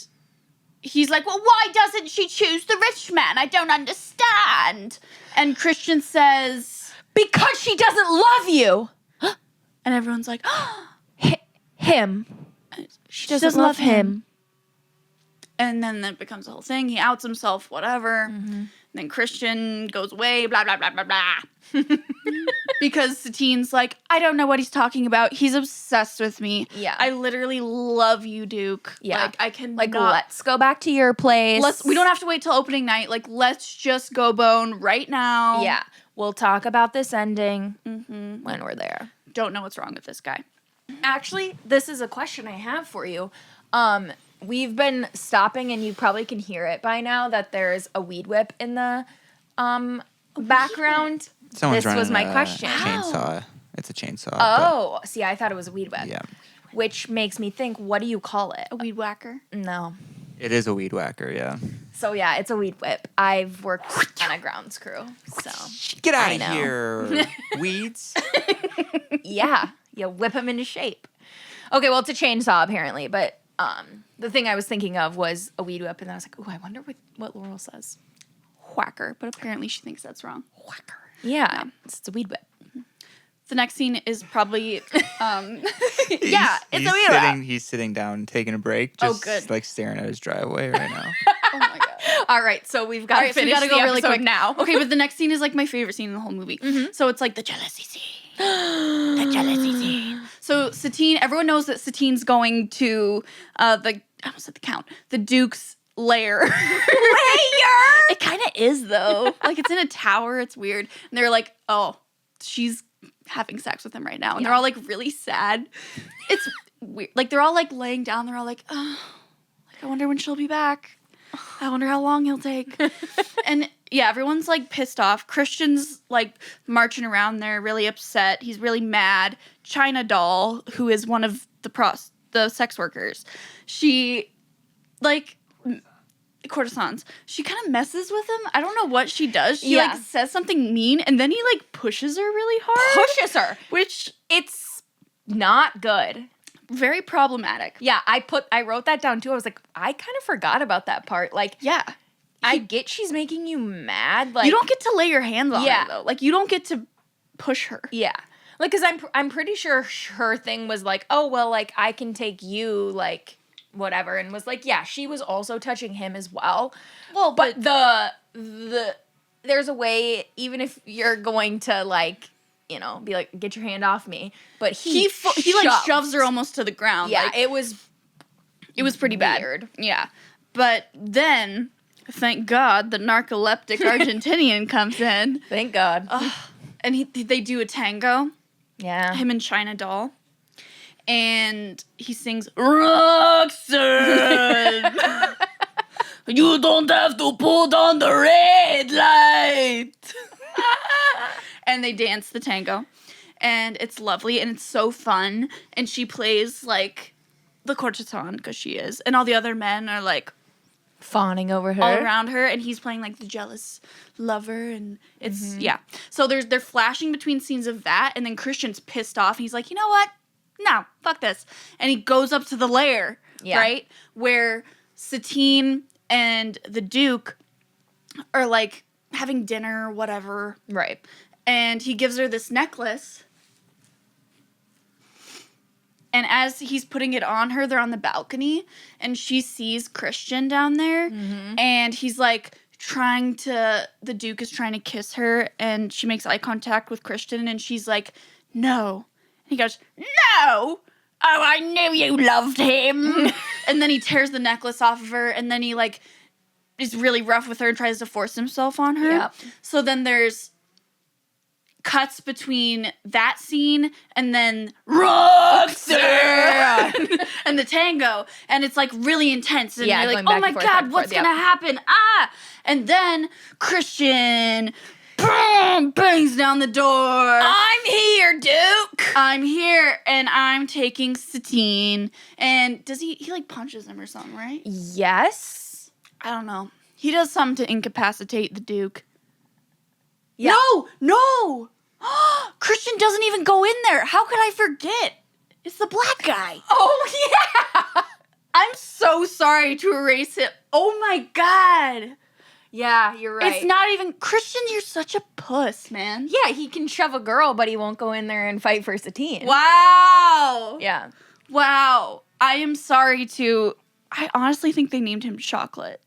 he's like, well, why doesn't she choose the rich man? I don't understand. And Christian says, Because she doesn't love you. and everyone's like, Him. She doesn't love him. And then that becomes a whole thing. He outs himself, whatever. And then Christian goes away, blah, blah, blah, blah, blah. Because Satine's like, I don't know what he's talking about. He's obsessed with me. Yeah. I literally love you, Duke. Yeah. Like, I can Let's go back to your place. we don't have to wait till opening night. Like, let's just go bone right now. Yeah. We'll talk about this ending when we're there. Don't know what's wrong with this guy. Actually, this is a question I have for you. We've been stopping, and you probably can hear it by now, that there's a weed whip in the background. Someone's This was running my a question. Chainsaw. It's a chainsaw. Oh, see, I thought it was a weed whip. Yeah. Which makes me think, what do you call it? A weed whacker. No. It is a weed whacker, yeah. So, yeah, it's a weed whip. I've worked on a grounds crew, so. Get out I of know. here, weeds. Yeah, you whip them into shape. Okay, well, it's a chainsaw, apparently, but the thing I was thinking of was a weed whip, and then I was like, ooh, I wonder what Laurel says. Whacker. But apparently she thinks that's wrong. Whacker. Yeah, it's a weed whip. The next scene is probably, Yeah, it's a weed whip. He's sitting down, taking a break, Oh, just good. like staring at his driveway right now. oh my God. All right, so we've got All to right, so we finish gotta go the really episode quick now. Okay, but the next scene is like my favorite scene in the whole movie. So it's like the jealousy scene. The jealousy scene. So Satine, everyone knows that Satine's going to I almost said the Count, the Duke's lair. It kind of is though. Like it's in a tower. It's weird. And they're like, oh, she's having sex with him right now. And they're all like really sad. It's weird. Like they're all like laying down. They're all like, oh, like I wonder when she'll be back. I wonder how long he'll take. And yeah, everyone's like pissed off. Christian's like marching around there, really upset. He's really mad. China Doll, who is one of the sex workers, she like courtesans. She kind of messes with him. I don't know what she does. She like says something mean, and then he like pushes her really hard. Pushes her. Which It's not good. very problematic. Yeah, I wrote that down too. I was like, I kind of forgot about that part. Like, Yeah. I get she's making you mad. Like, You don't get to lay your hands on Yeah. her though. Like you don't get to push her. Yeah. Like, because I'm pretty sure her thing was like, oh, well, like, I can take you, like, whatever. And was like, yeah, she was also touching him as well. Well, But there's a way, even if you're going to, like, you know, be like, get your hand off me. But he like shoves her almost to the ground. Yeah, like, it was pretty weird. bad. Yeah. But then, thank God, the narcoleptic Argentinian comes in. Thank God. And they do a tango, Yeah. him and China Doll. And he sings, Roxanne, you don't have to put on the red light. And they dance the tango. And it's lovely and it's so fun. And she plays, like, the corcheton, because she is. And all the other men are, like, Fawning over her. all around her, and he's playing like the jealous lover, and it's yeah. So they're flashing between scenes of that, and then Christian's pissed off. And he's like, you know what? No, fuck this. And he goes up to the lair, right, where Satine and the Duke are like having dinner or whatever, Right. and he gives her this necklace. And as he's putting it on her, they're on the balcony, and she sees Christian down there, and he's like the Duke is trying to kiss her, and she makes eye contact with Christian, and she's like, no. And he goes, no! Oh, I knew you loved him! And then he tears the necklace off of her, and then he like is really rough with her and tries to force himself on her. Yep. So then there's cuts between that scene and then Roxanne and the tango, and it's like really intense, and Yeah, you're like, going oh back my and forth, back God, and what's forth, gonna happen? Ah! And then Christian boom, bangs down the door. I'm here, Duke. I'm here, and I'm taking Satine. And does he like punches him or something, right? Yes. I don't know. He does something to incapacitate the Duke. Yeah. No! Christian doesn't even go in there. How could I forget? It's the black guy. Oh, yeah. I'm so sorry to erase it. Oh my God. Yeah, you're right. It's not even... Christian, you're such a puss, man. Yeah, he can shove a girl, but he won't go in there and fight for Satine. Wow. Yeah. Wow. I am sorry to... I honestly think they named him Chocolate.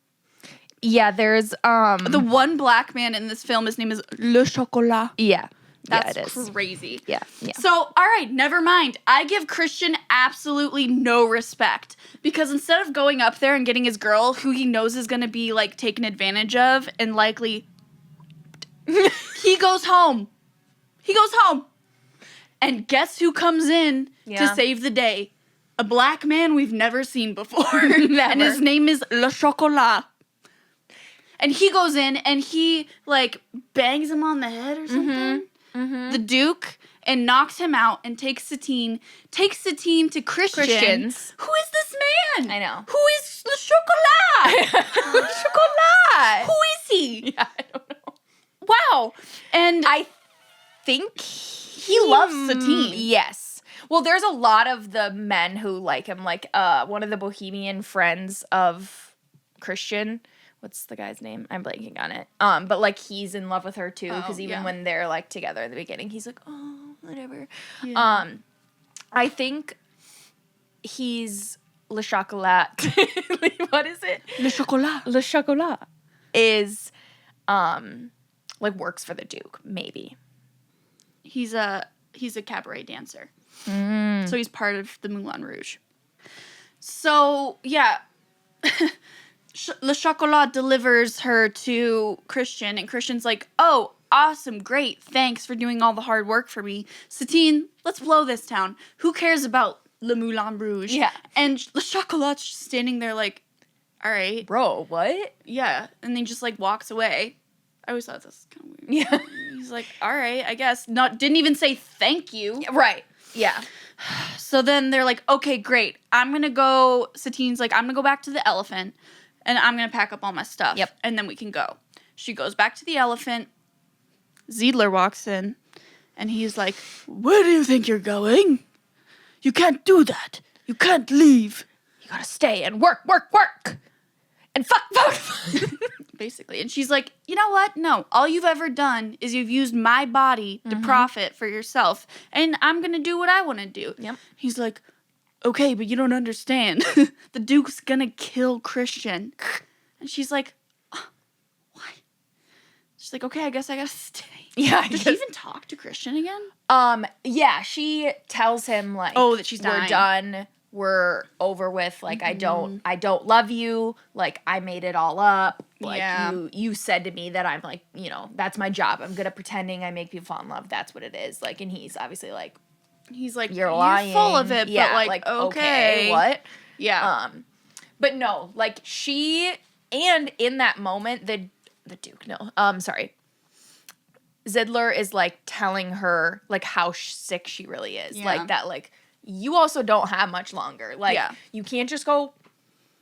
Yeah, there's The one black man in this film, his name is Le Chocolat. yeah. That's yeah, it is. crazy. Yeah. So, all right, never mind. I give Christian absolutely no respect, because instead of going up there and getting his girl, who he knows is going to be, like, taken advantage of and likely... he goes home. And guess who comes in to save the day? A black man we've never seen before. And his name is Le Chocolat. And he goes in and he, like, bangs him on the head or something. The Duke, and knocks him out and takes Satine to Christian. Christians. Who is this man? I know. Who is Le Chocolat? Le Chocolat. Who is he? Yeah, I don't know. Wow. And I think he loves Satine. Yes. Well, there's a lot of the men who like him, like one of the bohemian friends of Christian. What's the guy's name? I'm blanking on it. But like he's in love with her too, because even when they're like together in the beginning, he's like, oh, whatever. Yeah. I think he's Le Chocolat. What is it? Le Chocolat. Le Chocolat is like works for the Duke, maybe. He's a cabaret dancer. So he's part of the Moulin Rouge. So, yeah. Le Chocolat delivers her to Christian, and Christian's like, oh, awesome, great, thanks for doing all the hard work for me. Satine, let's blow this town. Who cares about Le Moulin Rouge? Yeah. And Le Chocolat's just standing there like, all right. Bro, what? Yeah. And then just like walks away. I always thought this was kind of weird. Yeah. He's like, all right, I guess. Didn't even say thank you. Right. Yeah. So then they're like, okay, great. Satine's like, I'm going to go back to the elephant. And I'm going to pack up all my stuff. Yep. And then we can go. She goes back to the elephant. Ziedler walks in. And he's like, where do you think you're going? You can't do that. You can't leave. You gotta stay and work. And fuck. basically. And she's like, you know what? No, all you've ever done is you've used my body to profit for yourself, and I'm going to do what I want to do. Yep. He's like, okay, but you don't understand. The Duke's going to kill Christian. And she's like, oh, what? She's like, okay, I guess I got to stay. Yeah. Does she even talk to Christian again? Yeah, she tells him, like, Oh, that she's we're dying. done. We're over with. Like, I don't love you. Like, I made it all up. Like, Yeah. you said to me that I'm, like, you know, that's my job. I'm good at pretending I make people fall in love. That's what it is. Like, and he's obviously like, He's like, you're lying. You're full of it, Yeah, but, like, okay. what? Yeah. But no, like, she, and in that moment, the Duke, sorry. Zidler is, like, telling her, like, how sick she really is. Yeah. Like, that, like, you also don't have much longer. Like, Yeah. you can't just go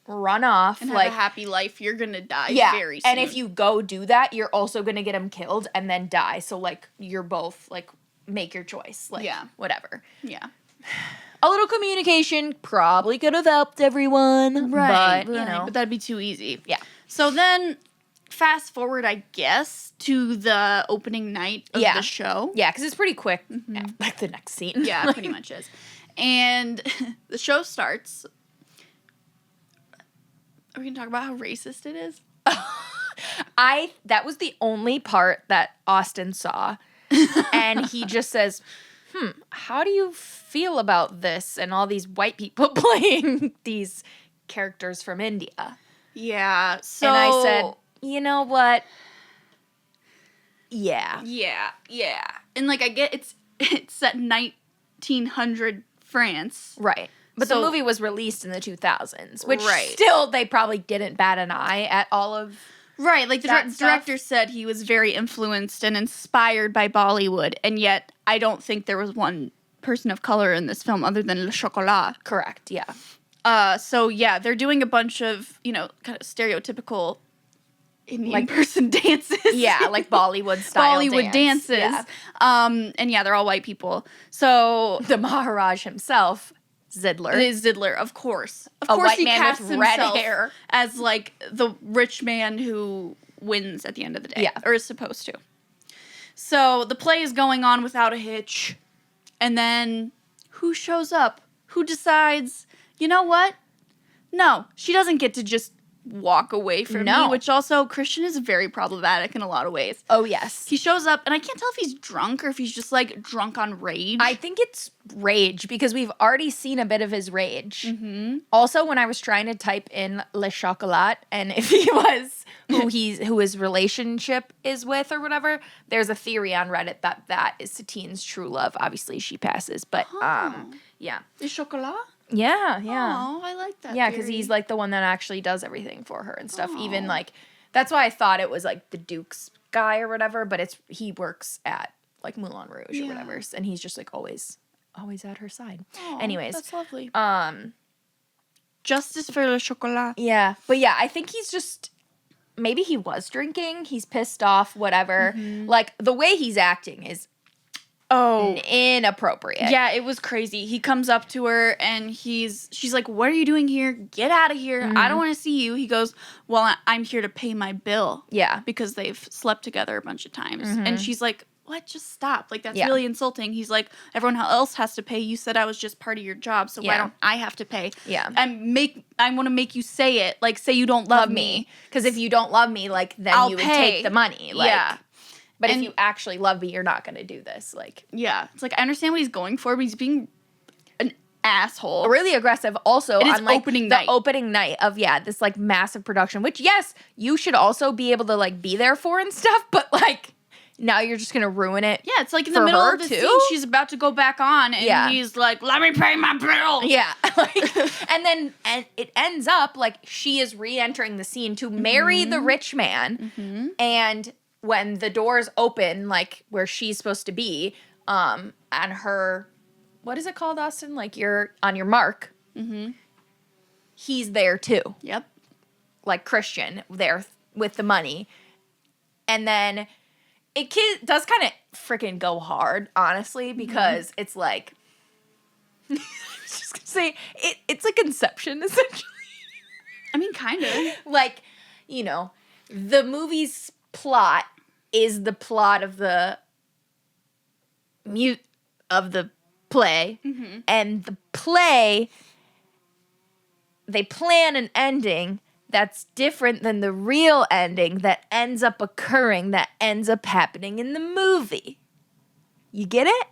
run off. And like, have a happy life. You're going to die very soon. and if you go do that, you're also going to get him killed and then die. So, like, you're both, like, make your choice. Like, Yeah. whatever. Yeah. A little communication probably could have helped everyone. Right, But, you know. But that'd be too easy. Yeah. So then, fast forward, I guess, to the opening night of the show. Yeah, because it's pretty quick. Like the next scene. Yeah, pretty much is. And the show starts. Are we going to talk about how racist it is? That was the only part that Austin saw. And he just says, how do you feel about this and all these white people playing these characters from India? Yeah. So And I said, you know what? Yeah. Yeah. And, like, I get it's set 1900 France. Right. But So- the movie was released in the 2000s, which Right. still they probably didn't bat an eye at all of. Right, like the That stuff. director said he was very influenced and inspired by Bollywood, and yet I don't think there was one person of color in this film other than Le Chocolat. Correct, yeah. So yeah, they're doing a bunch of, you know, kind of stereotypical Indian person dances. Yeah, like Bollywood style Bollywood dance. dances. Yeah. And yeah, they're all white people. So The Maharaj himself, Zidler. it is Zidler, of course. Of A course white he man casts with red himself hair. as like the rich man who wins at the end of the day. Yeah. Or is supposed to. So the play is going on without a hitch. And then who shows up? Who decides, you know what? No, she doesn't get to just walk away from me, which also Christian is very problematic in a lot of ways. Oh, yes. He shows up, and I can't tell if he's drunk or if he's just, like, drunk on rage. I think it's rage because we've already seen a bit of his rage. Mm-hmm. Also, when I was trying to type in Le Chocolat and if he was who his relationship is with or whatever, there's a theory on Reddit that is Satine's true love. Obviously, she passes, but yeah. Le Chocolat? Yeah. Oh, I like that. Yeah, because he's like the one that actually does everything for her and stuff. Even like, that's why I thought it was like the Duke's guy or whatever. But he works at like Moulin Rouge or whatever, and he's just like always at her side. Anyways, that's lovely. Justice for Le Chocolat. yeah, but yeah, I think he's just maybe he was drinking. He's pissed off, whatever. Like the way he's acting is inappropriate. Yeah, it was crazy. He comes up to her and she's like, "What are you doing here? Get out of here. I don't want to see you." He goes, "Well, I'm here to pay my bill." Yeah. Because they've slept together a bunch of times. And she's like, "What? Just stop. Like, that's Yeah. really insulting." He's like, "Everyone else has to pay. You said I was just part of your job, so why Yeah. don't I have to pay?" Yeah. And I want to make you say it. Like, say you don't love me. Because if you don't love me, like then I'll you would pay. take the money. Like, Yeah. But And- if you actually love me, you're not going to do this. Like, Yeah. It's like, I understand what he's going for, but he's being an asshole. really aggressive. Also, It is on like opening the night. opening night of this like massive production. Which yes, you should also be able to like be there for and stuff. But like now you're just gonna ruin it. Yeah, it's like in the For middle her, of the too? scene, she's about to go back on, and he's like, "Let me pay my bill." Yeah, like, and then it ends up like she is re-entering the scene to marry the rich man, and when the doors open, like where she's supposed to be, and her, what is it called, Austin? Like you're on your mark. He's there too, Yep. like Christian there with the money, and then it does kind of freaking go hard, honestly, because it's like. I was just gonna say it's like Inception essentially. I mean, kind of. Like, you know, the movie's plot is the plot of the play, and the play, they plan an ending that's different than the real ending that ends up occurring, that ends up happening in the movie. You get it?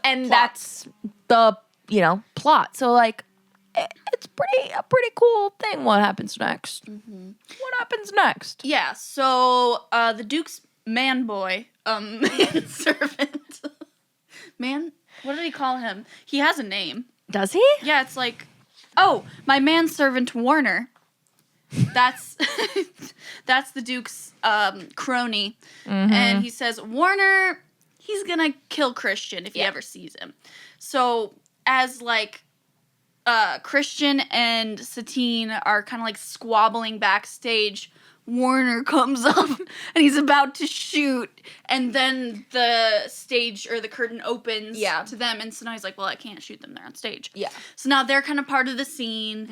And that's the, plot. So, like, it's a pretty cool thing what happens next. What happens next? Yeah, so the Duke's manservant. What did he call him? He has a name. Does he? Yeah, it's like, oh, my manservant Warner. That's that's the Duke's crony. And he says, Warner, he's gonna kill Christian if he ever sees him. So as like Christian and Satine are kind of like squabbling backstage, Warner comes up and he's about to shoot, and then the stage or the curtain opens to them, and so now he's like, well, I can't shoot them, they're on stage. Yeah. So now they're kind of part of the scene.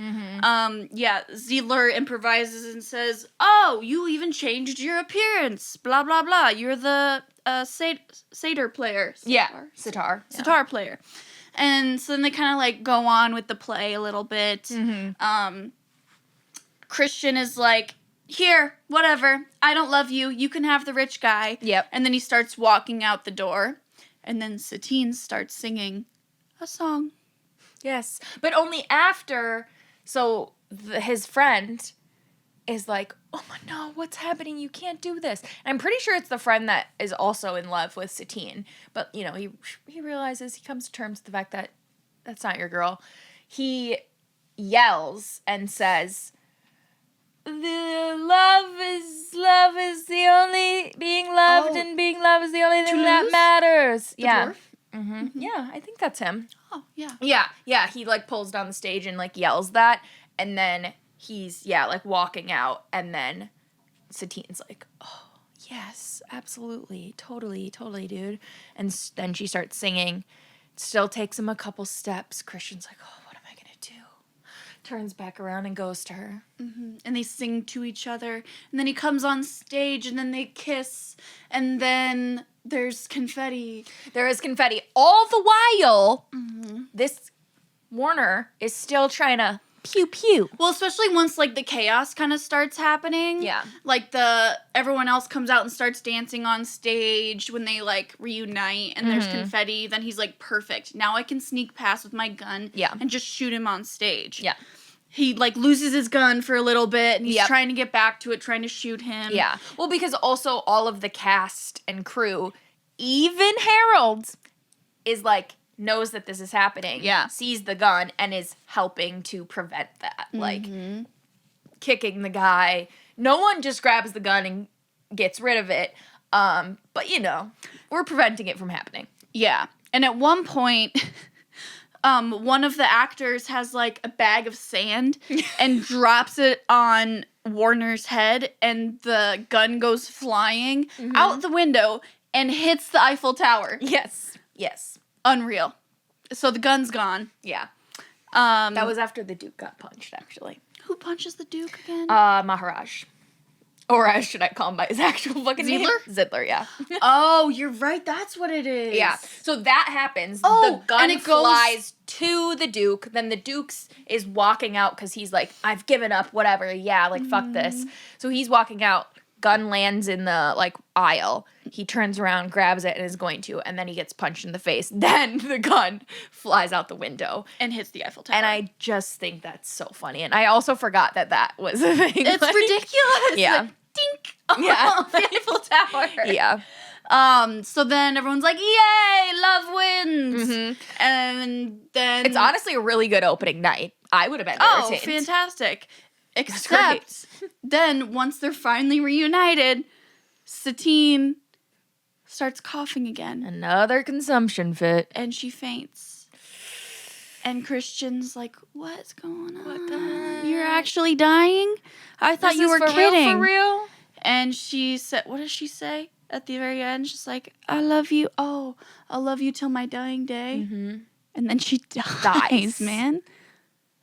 Ziegler improvises and says, oh, you even changed your appearance, blah, blah, blah. You're the satyr player. Sitar. Sitar player. And so then they kind of like go on with the play a little bit. Christian is like, here, whatever, I don't love you, you can have the rich guy. Yep. And then he starts walking out the door, and then Satine starts singing a song. Yes, but only after, so his friend is like, oh my, no, what's happening? You can't do this. And I'm pretty sure it's the friend that is also in love with Satine, but, he realizes, he comes to terms with the fact that that's not your girl. He yells and says, the love is the only, being loved and being loved is the only thing that matters. The dwarf? Yeah, I think that's him. Oh, yeah. Yeah, he like pulls down the stage and like yells that, and then he's like walking out, and then Satine's like, oh, yes, absolutely, totally, dude. And then she starts singing. Still takes him a couple steps. Christian's like, oh, what am I gonna do? Turns back around and goes to her. And they sing to each other. And then he comes on stage, and then they kiss. And then there's confetti. There is confetti. All the while, this Warner is still trying to pew pew. Well, especially once like the chaos kind of starts happening. Yeah. Like everyone else comes out and starts dancing on stage when they like reunite, and there's confetti. Then he's like, perfect. Now I can sneak past with my gun. And just shoot him on stage. Yeah. He like loses his gun for a little bit, and he's trying to get back to it, trying to shoot him. Yeah. Well, because also all of the cast and crew, even Harold, is like, knows that this is happening. Yeah. Sees the gun and is helping to prevent that. Like, kicking the guy. No one just grabs the gun and gets rid of it. But, we're preventing it from happening. Yeah. And at one point, one of the actors has, like, a bag of sand and drops it on Warner's head, and the gun goes flying out the window and hits the Eiffel Tower. Yes. Unreal. So the gun's gone. Yeah. That was after the Duke got punched, actually. Who punches the Duke again? Maharaj. Or as should I call him by his actual fucking name? Ziegler, yeah. Oh, you're right. That's what it is. Yeah. So that happens. Oh, the gun and it flies to the Duke. Then the Duke's is walking out because he's like, I've given up, whatever. Yeah, like, fuck this. So he's walking out. Gun lands in the, like, aisle. He turns around, grabs it, and is going to. And then he gets punched in the face. Then the gun flies out the window. And hits the Eiffel Tower. And I just think that's so funny. And I also forgot that was a thing. It's like, ridiculous. Yeah. Like, dink. Oh, the Eiffel Tower. Yeah. So then everyone's like, yay, love wins. And then... It's honestly a really good opening night. I would have been entertained. Oh, fantastic. Except then once they're finally reunited, Satine starts coughing again. Another consumption fit. And she faints. And Christian's like, what's going on? What the heck? You're actually dying? I thought you were kidding. For real? And she said, what does she say at the very end? She's like, I love you. Oh, I'll love you till my dying day. And then she dies, man.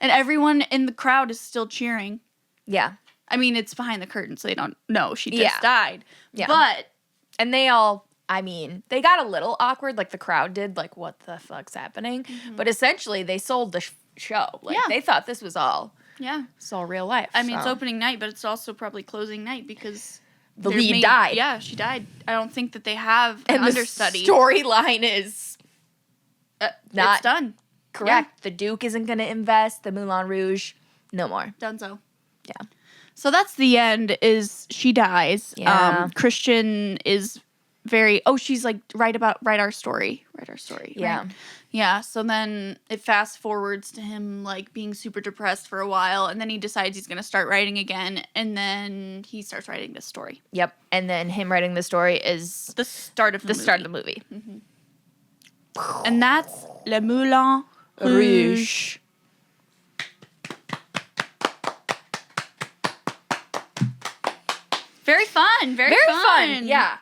And everyone in the crowd is still cheering. Yeah. I mean, it's behind the curtain, so they don't know she just Yeah. died. Yeah. But And they all, I mean, they got a little awkward, like the crowd did, like, what the fuck's happening? But essentially, they sold the show. Like, Yeah. they thought this was all real life. I mean, it's so. opening night, but it's also probably closing night because The their lead died. Yeah, she died. I don't think that they have an And understudy. the storyline is not It's done. correct. The Duke isn't going to invest. The Moulin Rouge, no more. Donezo. Yeah. So that's the end. Is she dies? Yeah. Christian is very. Oh, she's like write our story. Write our story. Yeah. Right? Yeah. So then it fast forwards to him like being super depressed for a while, and then he decides he's gonna start writing again, and then he starts writing this story. Yep. And then him writing the story is The start of the movie. start of the movie. And that's Le Moulin Rouge. Very fun. Very fun. Yeah.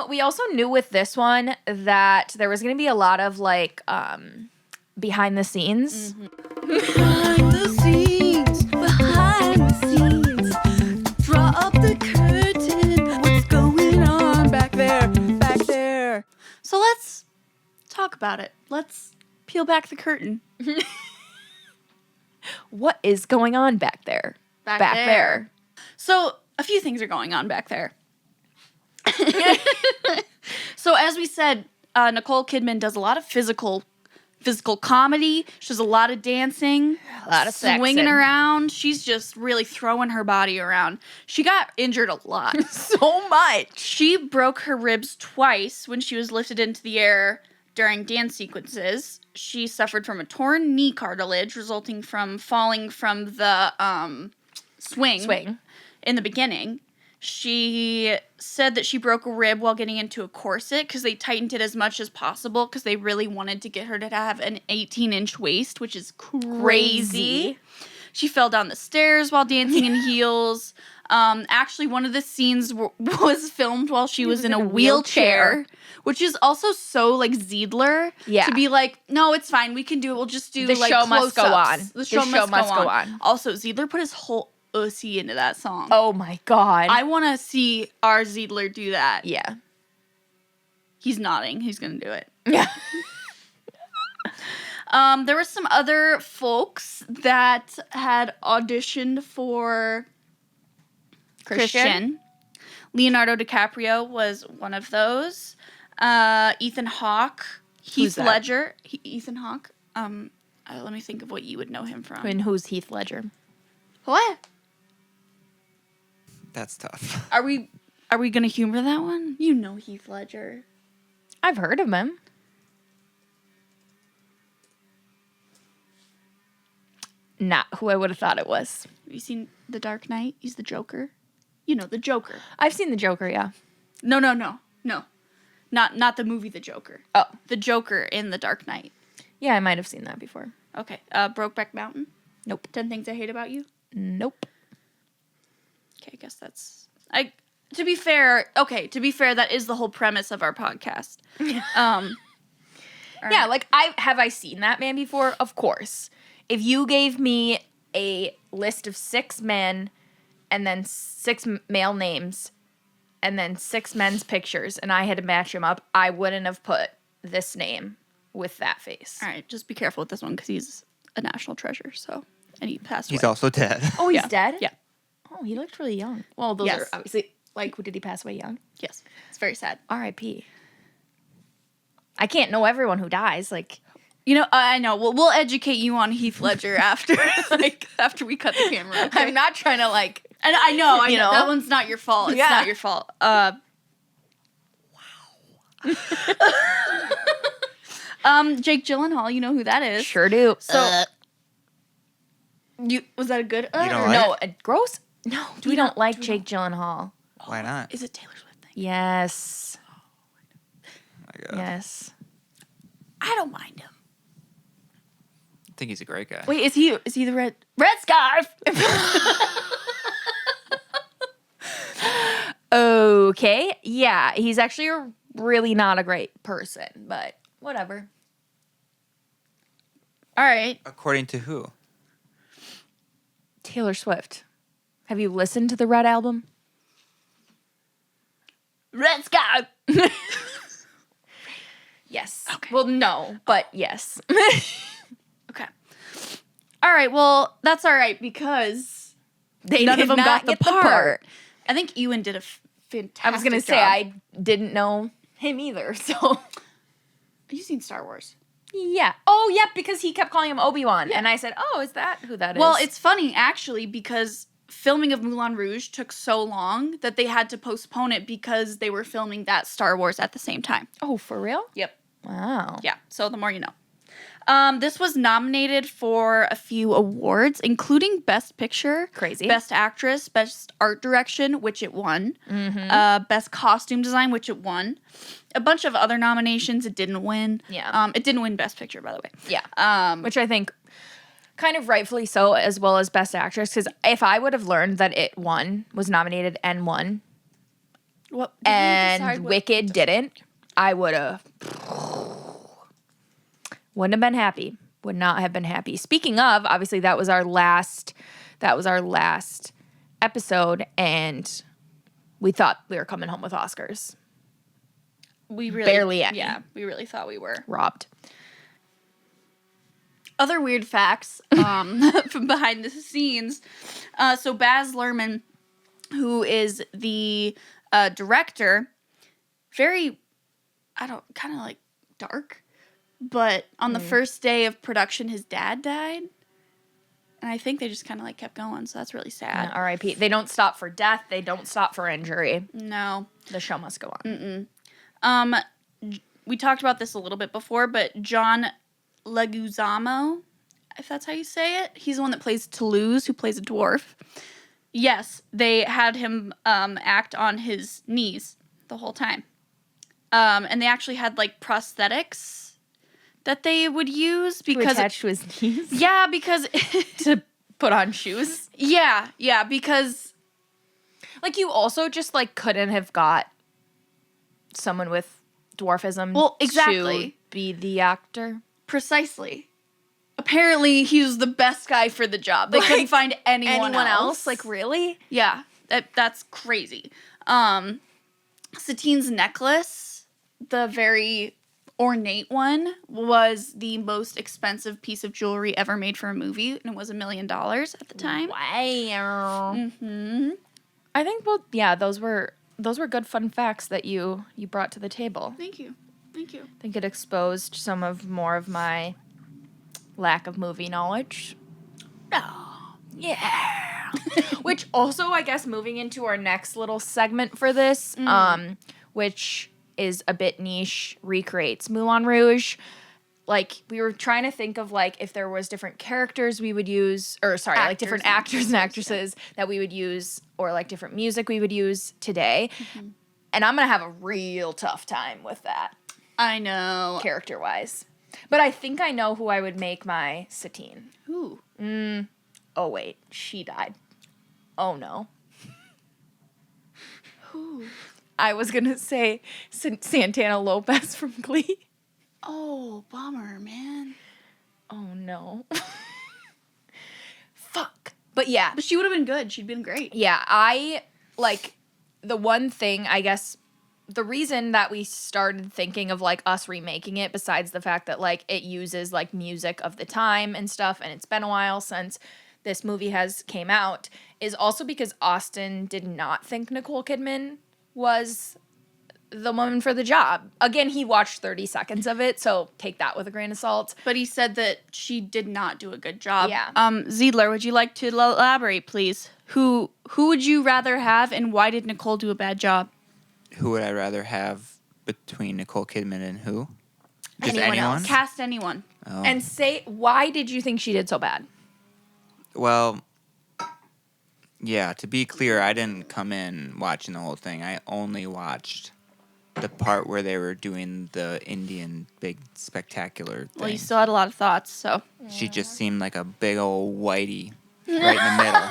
We also knew with this one that there was going to be a lot of like behind the scenes. Behind the scenes. Behind the scenes. Draw up the curtain. What's going on back there? Back there. So let's talk about it. Let's peel back the curtain. What is going on back there? Back there. So a few things are going on back there. So as we said, Nicole Kidman does a lot of physical comedy. She does a lot of dancing, A lot of swinging sexing. around. She's just really throwing her body around. She got injured a lot. So much. She broke her ribs twice when she was lifted into the air during dance sequences. She suffered from a torn knee cartilage resulting from falling from the swing in the beginning. She said that she broke a rib while getting into a corset because they tightened it as much as possible because they really wanted to get her to have an 18-inch waist, which is crazy. She fell down the stairs while dancing in heels. Actually, one of the scenes was filmed while she was in a wheelchair, which is also so like Ziedler. Yeah. To be like, no, it's fine. We can do it. We'll just do The like show must go close-ups. on. The show must go on. Also, Ziedler put his whole ussy into that song. Oh my God. I want to see our Ziedler do that. yeah. He's nodding. He's going to do it. Yeah. There were some other folks that had auditioned for Christian. Leonardo DiCaprio was one of those. Ethan Hawke. Heath that? Ledger. Ethan Hawke. Let me think of what you would know him from. And who's Heath Ledger? What? That's tough. Are we going to humor that one? You know Heath Ledger. I've heard of him. Not who I would have thought it was. Have you seen The Dark Knight? He's the Joker. You know, the Joker. I've seen the Joker, yeah. No. Not the movie The Joker. Oh. The Joker in The Dark Knight. Yeah, I might have seen that before. Okay. Brokeback Mountain. Nope. 10 Things I Hate About You. Nope. Okay, I guess that's... To be fair, that is the whole premise of our podcast. Yeah, like have I seen that man before? Of course. If you gave me a list of 6 men and then 6 male names and then 6 men's pictures and I had to match them up, I wouldn't have put this name with that face. All right, just be careful with this one because he's a national treasure, so... And he passed He's away. also dead. Oh, he's Yeah. dead? Yeah. Oh, he looked really young. Well, those Yes. are obviously, like, did he pass away young? Yes. It's very sad. R.I.P. I can't know everyone who dies. Like, You know, I know. We'll educate you on Heath Ledger after after we cut the camera. Okay? I'm not trying to, like, And I know, You know? that one's not your fault. It's Yeah. not your fault. Jake Gyllenhaal, you know who that is. sure do. So, was that a good? You don't no, like gross? No, we don't like Jake Gyllenhaal. Why not? Is it Taylor Swift thing? Yes. My God. Yes. I don't mind him. I think he's a great guy. Wait, is he the red scarf? Okay. Yeah, he's actually really not a great person, but whatever. All right. According to who? Taylor Swift. Have you listened to the Red album? Let's go. Yes. Okay. Well, no, but yes. Okay. All right. Well, that's all right because They none did of them not got the get the part. part. I think Ewan did a fantastic I was going to say, job. I didn't know him either, so. Have you seen Star Wars? Yeah. Oh, yeah, because he kept calling him Obi-Wan. And I said, oh, is that who that is? Well, it's funny, actually, because filming of Moulin Rouge took so long that they had to postpone it because they were filming that Star Wars at the same time. Oh, for real? Yep. Wow. Yeah, so the more you know. This was nominated for a few awards, including Best Picture, Crazy. Best Actress, Best Art Direction, which it won, Best Costume Design, which it won, a bunch of other nominations it didn't win. Yeah. It didn't win Best Picture, by the way. Yeah. Which I think kind of rightfully so, as well as Best Actress, because if I would have learned that it was nominated and won, What, and Wicked didn't, I would have... Wouldn't have been happy. Would not have been happy. Speaking of, obviously that was our last episode, and we thought we were coming home with Oscars. We really, Barely any. Yeah, we really thought we were. Robbed. Other weird facts from behind the scenes. So Baz Luhrmann, who is the director, very, kind of like dark. But on the first day of production, his dad died. And I think they just kind of like kept going. So that's really sad. R.I.P. They don't stop for death. They don't stop for injury. No. The show must go on. We talked about this a little bit before, but John Leguizamo, if that's how you say it, he's the one that plays Toulouse, who plays a dwarf. Yes, they had him act on his knees the whole time. And they actually had like prosthetics that they would use because attached to his knees? Yeah, because To put on shoes? yeah, because Like, you also just, like, couldn't have got someone with dwarfism exactly. to be the actor. precisely. Apparently, he was the best guy for the job. They couldn't find anyone else. Like, really? Yeah, that's crazy. Satine's necklace, the very ornate one, was the most expensive piece of jewelry ever made for a movie, and it was $1 million at the time. Wow. Mm-hmm. I think, well, yeah, those were good fun facts that you brought to the table. Thank you. I think it exposed more of my lack of movie knowledge. Oh, yeah. Which also, I guess, moving into our next little segment for this, which is a bit niche, recreates Moulin Rouge. Like, we were trying to think of, like, if there was different characters we would use, or sorry, like different actors and actresses that we would use, or like different music we would use today. And I'm going to have a real tough time with that. I know. Character-wise. But I think I know who I would make my Satine. Who? Oh, wait. She died. Oh, no. Who? I was going to say Santana Lopez from Glee. Oh, bummer, man. Oh, no. Fuck. But yeah. But she would have been good. She'd been great. Yeah, I, like, the one thing, I guess, the reason that we started thinking of, like, us remaking it, besides the fact that, like, it uses, like, music of the time and stuff, and it's been a while since this movie has came out, is also because Austin did not think Nicole Kidman was the woman for the job. Again, he watched 30 seconds of it, so take that with a grain of salt. But he said that she did not do a good job. Yeah. Ziedler, would you like to elaborate, please? Who would you rather have, and why did Nicole do a bad job? Who would I rather have between Nicole Kidman and who? Just Anyone anyone? else. Cast anyone. Oh. And say, why did you think she did so bad? Well, yeah, to be clear, I didn't come in watching the whole thing. I only watched the part where they were doing the Indian big spectacular thing. Well, you still had a lot of thoughts, so. She just seemed like a big old whitey right in the middle.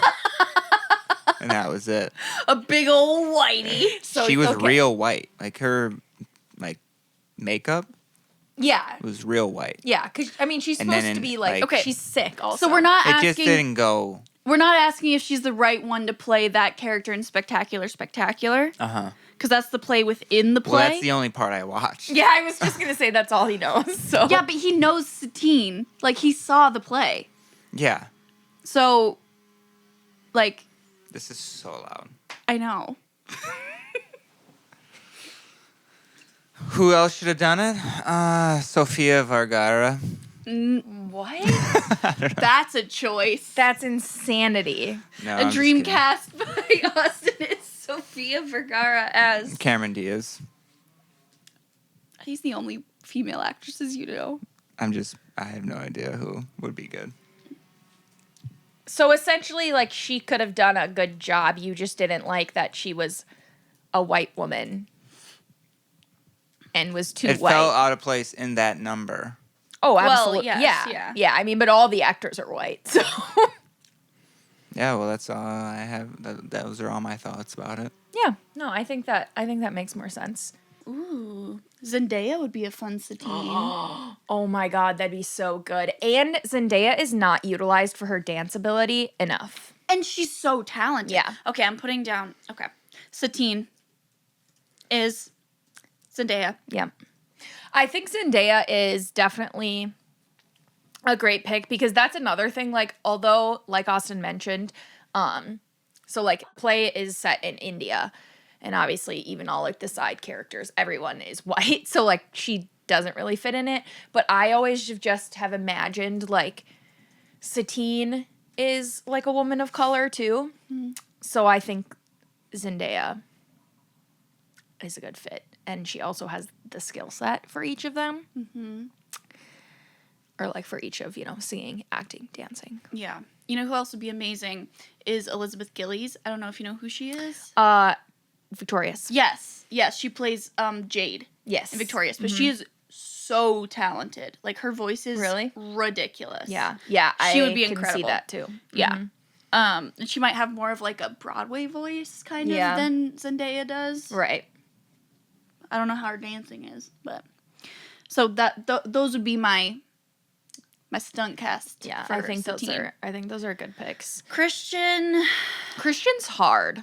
And that was it. A big old whitey. So She was okay. real white. Like her makeup Yeah. was real white. Yeah, because, I mean, she's And supposed then to in, be, like, like- Okay. she's sick also. So we're not It asking. just didn't go We're not asking if she's the right one to play that character in Spectacular, Uh-huh. because that's the play within the play. Well, that's the only part I watched. Yeah, I was just gonna say that's all he knows. So Yeah, but he knows Satine. Like, he saw the play. Yeah. So, like, This is so loud. I know. Who else should have done it? Sofia Vergara. what? That's a choice. That's insanity. No, A I'm just dream kidding. cast by Austin is Sofia Vergara as... Cameron Diaz. He's the only female actresses you know. I have no idea who would be good. So essentially, like, she could have done a good job. You just didn't like that she was a white woman and was too It white. felt out of place in that number. Oh, Well, absolutely. yes, yeah. yeah. I mean, but all the actors are white, so. Yeah, well, that's all I have. Those are all my thoughts about it. Yeah. No, I think that makes more sense. Ooh. Zendaya would be a fun Satine. Oh my God, that'd be so good. And Zendaya is not utilized for her dance ability enough. And she's so talented. Yeah. Okay, I'm putting down... Okay. Satine is Zendaya. Yeah. I think Zendaya is definitely a great pick because that's another thing, like, although, like Austin mentioned, so, like, play is set in India, and obviously even all, like, the side characters, everyone is white, so, like, she doesn't really fit in it, but I always just have imagined, like, Satine is, like, a woman of color, too, so I think Zendaya is a good fit. And she also has the skill set for each of them. Mm-hmm. Or, like, for each of, singing, acting, dancing. Yeah. You know who else would be amazing is Elizabeth Gillies. I don't know if you know who she is. Victorious. Yes. Yes, she plays Jade Yes. in Victorious. But she is so talented. Like, her voice is Really? ridiculous. Yeah. Yeah, She would be can incredible. see that, too. Yeah. And she might have more of, like, a Broadway voice, kind of, Yeah. than Zendaya does. Right. I don't know how her dancing is, but... So, those would be my stunt cast. Yeah, for I think Satine. those are good picks. Christian... Christian's hard.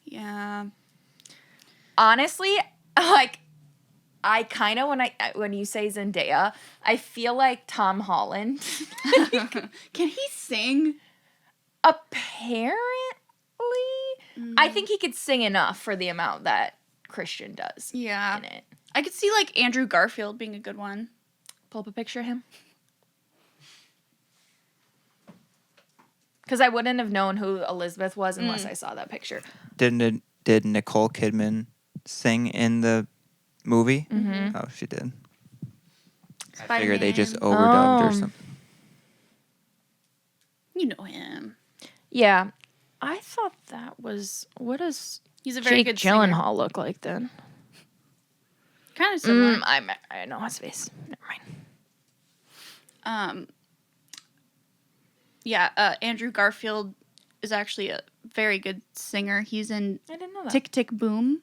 Yeah. Honestly, like, I kind of, when you say Zendaya, I feel like Tom Holland. Can he sing? Apparently, I think he could sing enough for the amount that Christian does Yeah. in it. I could see, like, Andrew Garfield being a good one. Pull up a picture of him. Because I wouldn't have known who Elizabeth was unless I saw that picture. Did Nicole Kidman sing in the movie? Mm-hmm. Oh, she did. I Spider-Man. figured they just overdubbed or Oh. something. You know him. Yeah. I thought that was... What does He's a very Jake good Gyllenhaal look like then? Kind of similar. I know his face. Never mind. Yeah, Andrew Garfield is actually a very good singer. He's in I didn't know that. Tick, Tick, Boom,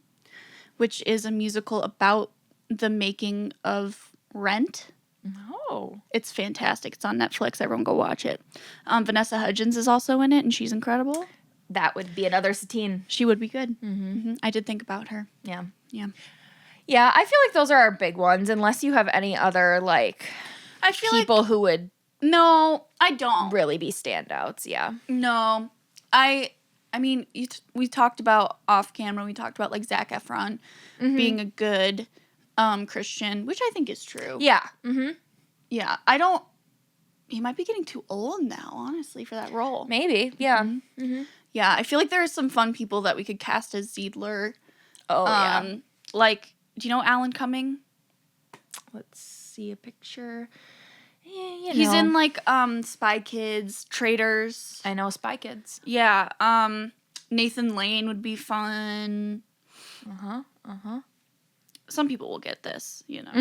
which is a musical about the making of Rent. Oh. It's fantastic. It's on Netflix. Everyone go watch it. Vanessa Hudgens is also in it, and she's incredible. That would be another Satine. She would be good. Mm-hmm. I did think about her. Yeah. Yeah. Yeah, I feel like those are our big ones, unless you have any other, like, I feel people who would No, I don't. really be standouts. Yeah. No. I mean, we talked about off camera, we talked about, like, Zac Efron being a good Christian, which I think is true. Yeah. Mm-hmm. Yeah. He might be getting too old now, honestly, for that role. Maybe. Yeah. Mm-hmm. Yeah, I feel like there are some fun people that we could cast as Ziedler. Oh, yeah. Like, do you know Alan Cumming? Let's see a picture. Yeah, He's in, like, Spy Kids, Traitors. I know Spy Kids. Yeah, Nathan Lane would be fun. Some people will get this, you know.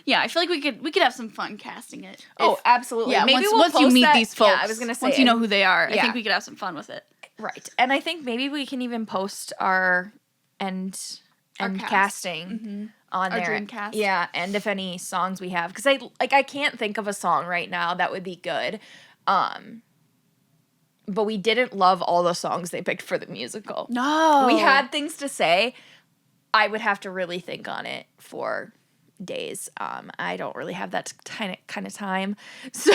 Yeah, I feel like we could have some fun casting it. Oh, absolutely. Yeah, maybe once you post meet that- these folks. Yeah, I was gonna say. once you know who they are, I yeah. think we could have some fun with it. Right, and I think maybe we can even post our end cast. casting on Our there. dream cast. Yeah, and if any songs we have, because I can't think of a song right now that would be good. But we didn't love all the songs they picked for the musical. No. We had things to say. I would have to really think on it for days. I don't really have that kind of time. So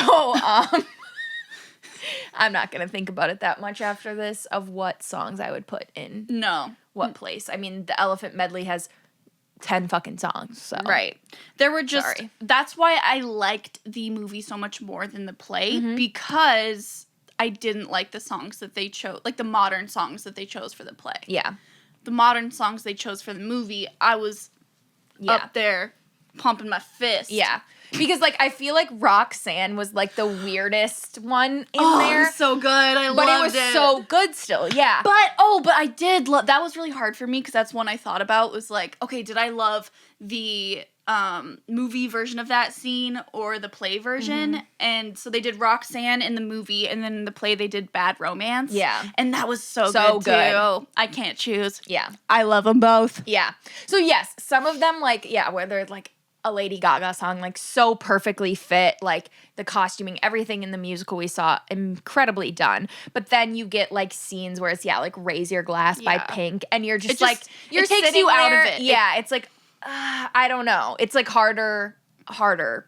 I'm not going to think about it that much after this of what songs I would put in what place. I mean, the Elephant Medley has 10 fucking songs. So. Right. There were just... Sorry. That's why I liked the movie so much more than the play, Mm-hmm. because I didn't like the songs that they chose, like the modern songs that they chose for the play. Yeah. The modern songs they chose for the movie, I was up there pumping my fist. Yeah. Because, like, I feel like Roxanne was, like, the weirdest one in It there. was so good. I But loved it was so good still, yeah. But I did love, that was really hard for me, because that's one I thought about, was like, okay, did I love the movie version of that scene or the play version? Mm-hmm. And so they did Roxanne in the movie, and then in the play they did Bad Romance. Yeah. And that was so So good, good. too. I can't choose. Yeah. I love them both. Yeah. So, yes, some of them, like, yeah, where they're, like, a Lady Gaga song, like, so perfectly fit, like, the costuming, everything in the musical we saw, incredibly done. But then you get, like, scenes where it's, like, Raise Your Glass by Yeah. Pink, and you're just, It just- like, you're it takes sitting you out of there- it. Yeah, it's like, I don't know. It's, like, harder.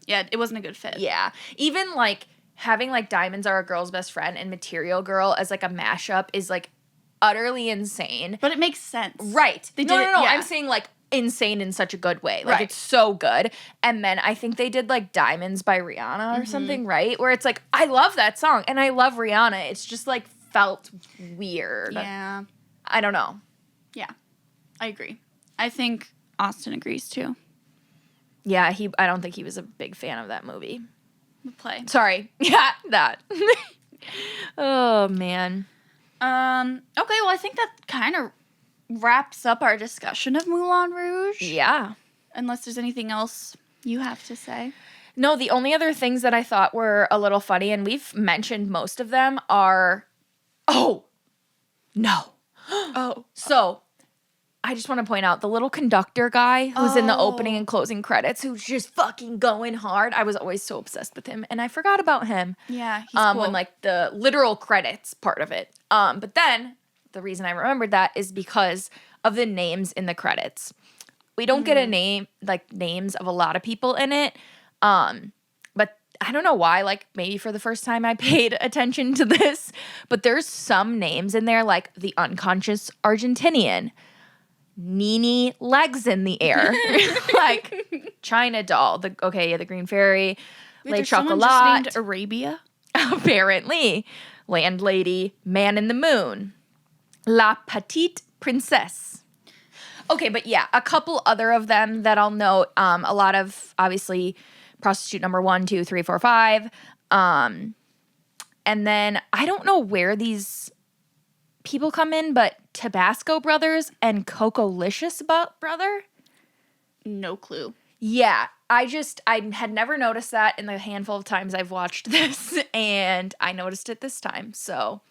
Yeah, it wasn't a good fit. Yeah. Even, like, having, like, Diamonds Are a Girl's Best Friend and Material Girl as, like, a mashup is, like, utterly insane. But it makes sense. Right. They no, did no, it- no. yeah. I'm saying, like, insane in such a good way. Like, Right. it's so good. And then I think they did, like, Diamonds by Rihanna or something, right? Where it's like, I love that song and I love Rihanna. It's just, like, felt weird. Yeah. I don't know. Yeah. I agree. I think Austin agrees, too. Yeah, I don't think he was a big fan of that movie. The play. Sorry. Yeah, that. Oh, man. Okay, well, I think that kind of wraps up our discussion of Moulin Rouge. Yeah. Unless there's anything else you have to say. No, the only other things that I thought were a little funny, and we've mentioned most of them, are... Oh! No. Oh. So, I just want to point out the little conductor guy who's in the opening and closing credits, who's just fucking going hard. I was always so obsessed with him, and I forgot about him. Yeah, he's cool. When, like, the literal credits part of it. But then, the reason I remembered that is because of the names in the credits. We don't get a name, like, names of a lot of people in it. But I don't know why, like, maybe for the first time I paid attention to this, but there's some names in there, like the unconscious Argentinian, Nene Legs in the Air, like China Doll, the Green Fairy, Wait, Le there's someone just Chocolat, named Arabia? apparently, Landlady, Man in the Moon, La Petite Princesse. Okay, but yeah, a couple other of them that I'll note. A lot of, obviously, Prostitute number 1, 2, 3, 4, 5. And then I don't know where these people come in, but Tabasco Brothers and Cocolicious Brother. No clue. Yeah, I had never noticed that in the handful of times I've watched this, and I noticed it this time. So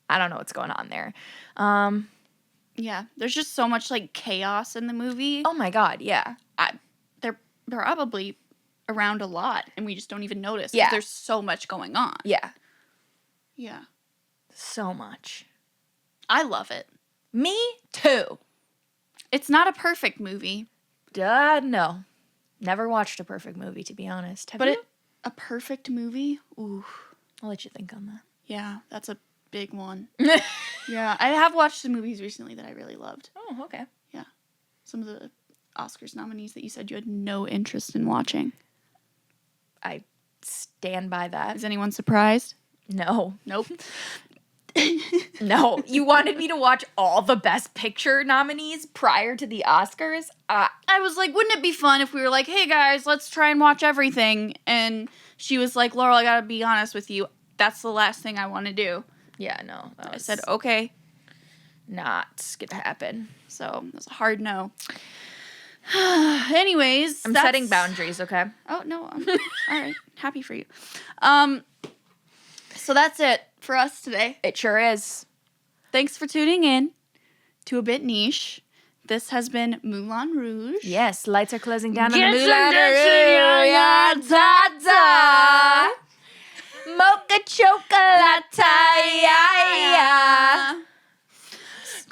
I don't know what's going on there. Yeah, there's just so much, like, chaos in the movie. Oh my God, yeah. They're probably around a lot, and we just don't even notice. 'Cause Yeah. there's so much going on. Yeah, Yeah. so much. I love it. Me too. It's not a perfect movie, No. Never watched a perfect movie, to be honest. Have but you? a perfect movie? Ooh. I'll let you think on that. Yeah, that's a big one. Yeah, I have watched some movies recently that I really loved. Oh, okay. Yeah. Some of the Oscars nominees that you said you had no interest in watching. I stand by that. Is anyone surprised? No. Nope. No. You wanted me to watch all the Best Picture nominees prior to the Oscars? I was like, wouldn't it be fun if we were like, hey guys, let's try and watch everything? And she was like, Laurel, I gotta be honest with you. That's the last thing I want to do. Yeah, no. I said, okay. Not gonna happen. So it was a hard no. Anyways. I'm setting boundaries, okay? Oh, no. All right. Happy for you. So that's it for us today. It sure is. Thanks for tuning in to A Bit Niche. This has been Moulin Rouge. Yes, lights are closing down on the Get Moulin some dicks in your Rouge. yard, Ta-ta. Mocha chocolate.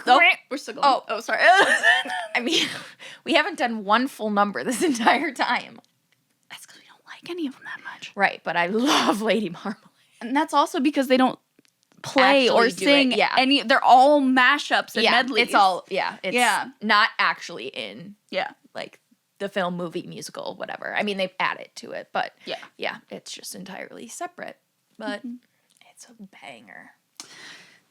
Oh, we're still going. Oh, sorry. I mean, we haven't done one full number this entire time. That's because we don't like any of them that much. Right, but I love Lady Marmalade. And that's also because they don't play or Actually do sing it, yeah. any. They're all mashups and Yeah, medleys. it's all, it's Yeah. not actually in, Yeah. like, the film, movie, musical, whatever. I mean, they've added to it, but Yeah. it's just entirely separate. But it's a banger.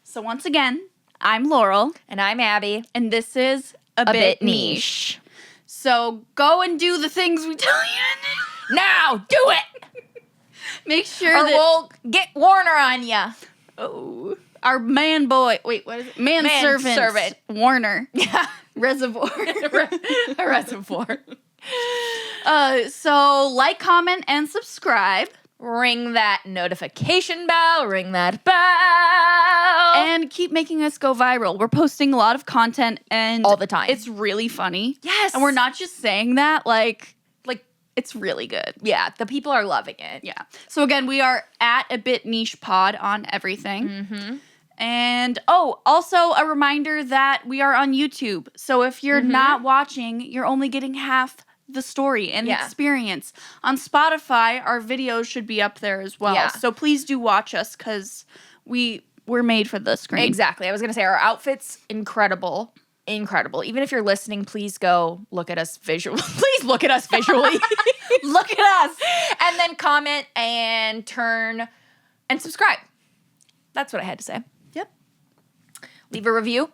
So once again, I'm Laurel, And I'm Abby. and this is a bit niche. So go and do the things we tell you to do. Now, do it! Make sure Or that we'll get Warner on ya. our man boy, wait, what is it? Manservant, Manservant. Warner, Yeah. Reservoir. A reservoir. So like, comment, and subscribe. Ring that notification bell. Ring that bell. And keep making us go viral. We're posting a lot of content and All the time. It's really funny. Yes. And we're not just saying that, like it's really good. Yeah, the people are loving it. Yeah. So again, we are at a bit niche pod on everything. Mm-hmm. And also a reminder that we are on YouTube. So if you're not watching, you're only getting half the story and the experience. On Spotify, our videos should be up there as well. Yeah. So please do watch us because we're made for the screen. Exactly. I was going to say our outfits, incredible. Incredible. Even if you're listening, please go look at us visually. Please look at us visually. Look at us. And then comment and turn and subscribe. That's what I had to say. Yep. Leave a review.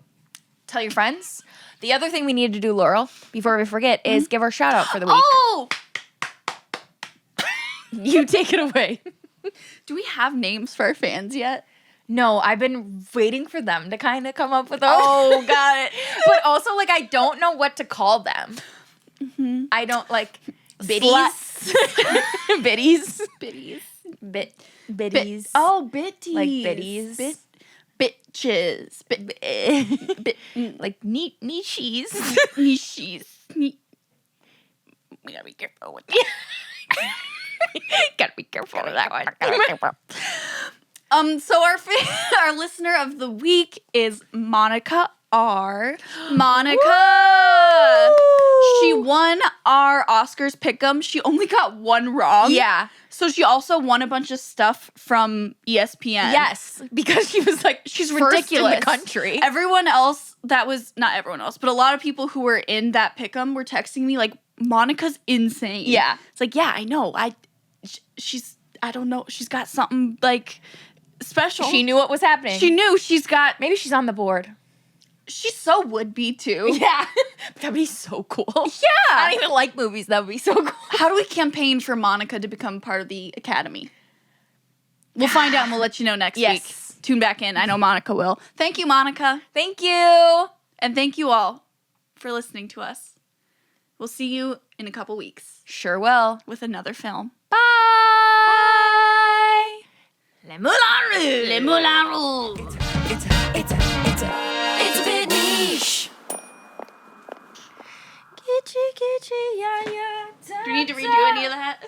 Tell your friends. The other thing we need to do, Laurel, before we forget, is give our shout out for the week. Oh! You take it away. Do we have names for our fans yet? No, I've been waiting for them to kind of come up with Oh, got it. But also, like, I don't know what to call them. I don't, like, biddies. Biddies. Biddies. Biddies. Bitties. Like biddies. Bitches. Like niches. Niches. We gotta be careful with that. Gotta be careful with that one. So our listener of the week is Monica R. Monica! She won our Oscars pick'em. She only got one wrong. Yeah. So she also won a bunch of stuff from ESPN. Yes, because she was like, She's first ridiculous. in the country. Everyone else not everyone else, but a lot of people who were in that pick'em were texting me like, Monica's insane. Yeah. It's like, yeah, I know. She's, I don't know. She's got something like special. She knew what was happening. She knew she's got, Maybe she's on the board. she so would be too. Yeah. That'd be so cool. Yeah. I don't even like movies. That would be so cool. How do we campaign for Monica to become part of the Academy? We'll find out and we'll let you know next week. Tune back in. I know Monica will. Thank you, Monica. Thank you. And thank you all for listening to us. We'll see you in a couple weeks Sure will. with another film. Bye. Le Moulin Rouge. Le Moulin Rouge. It's a bit niche. Kitschy, kitschy, yeah, yeah. Do we need to redo any of that?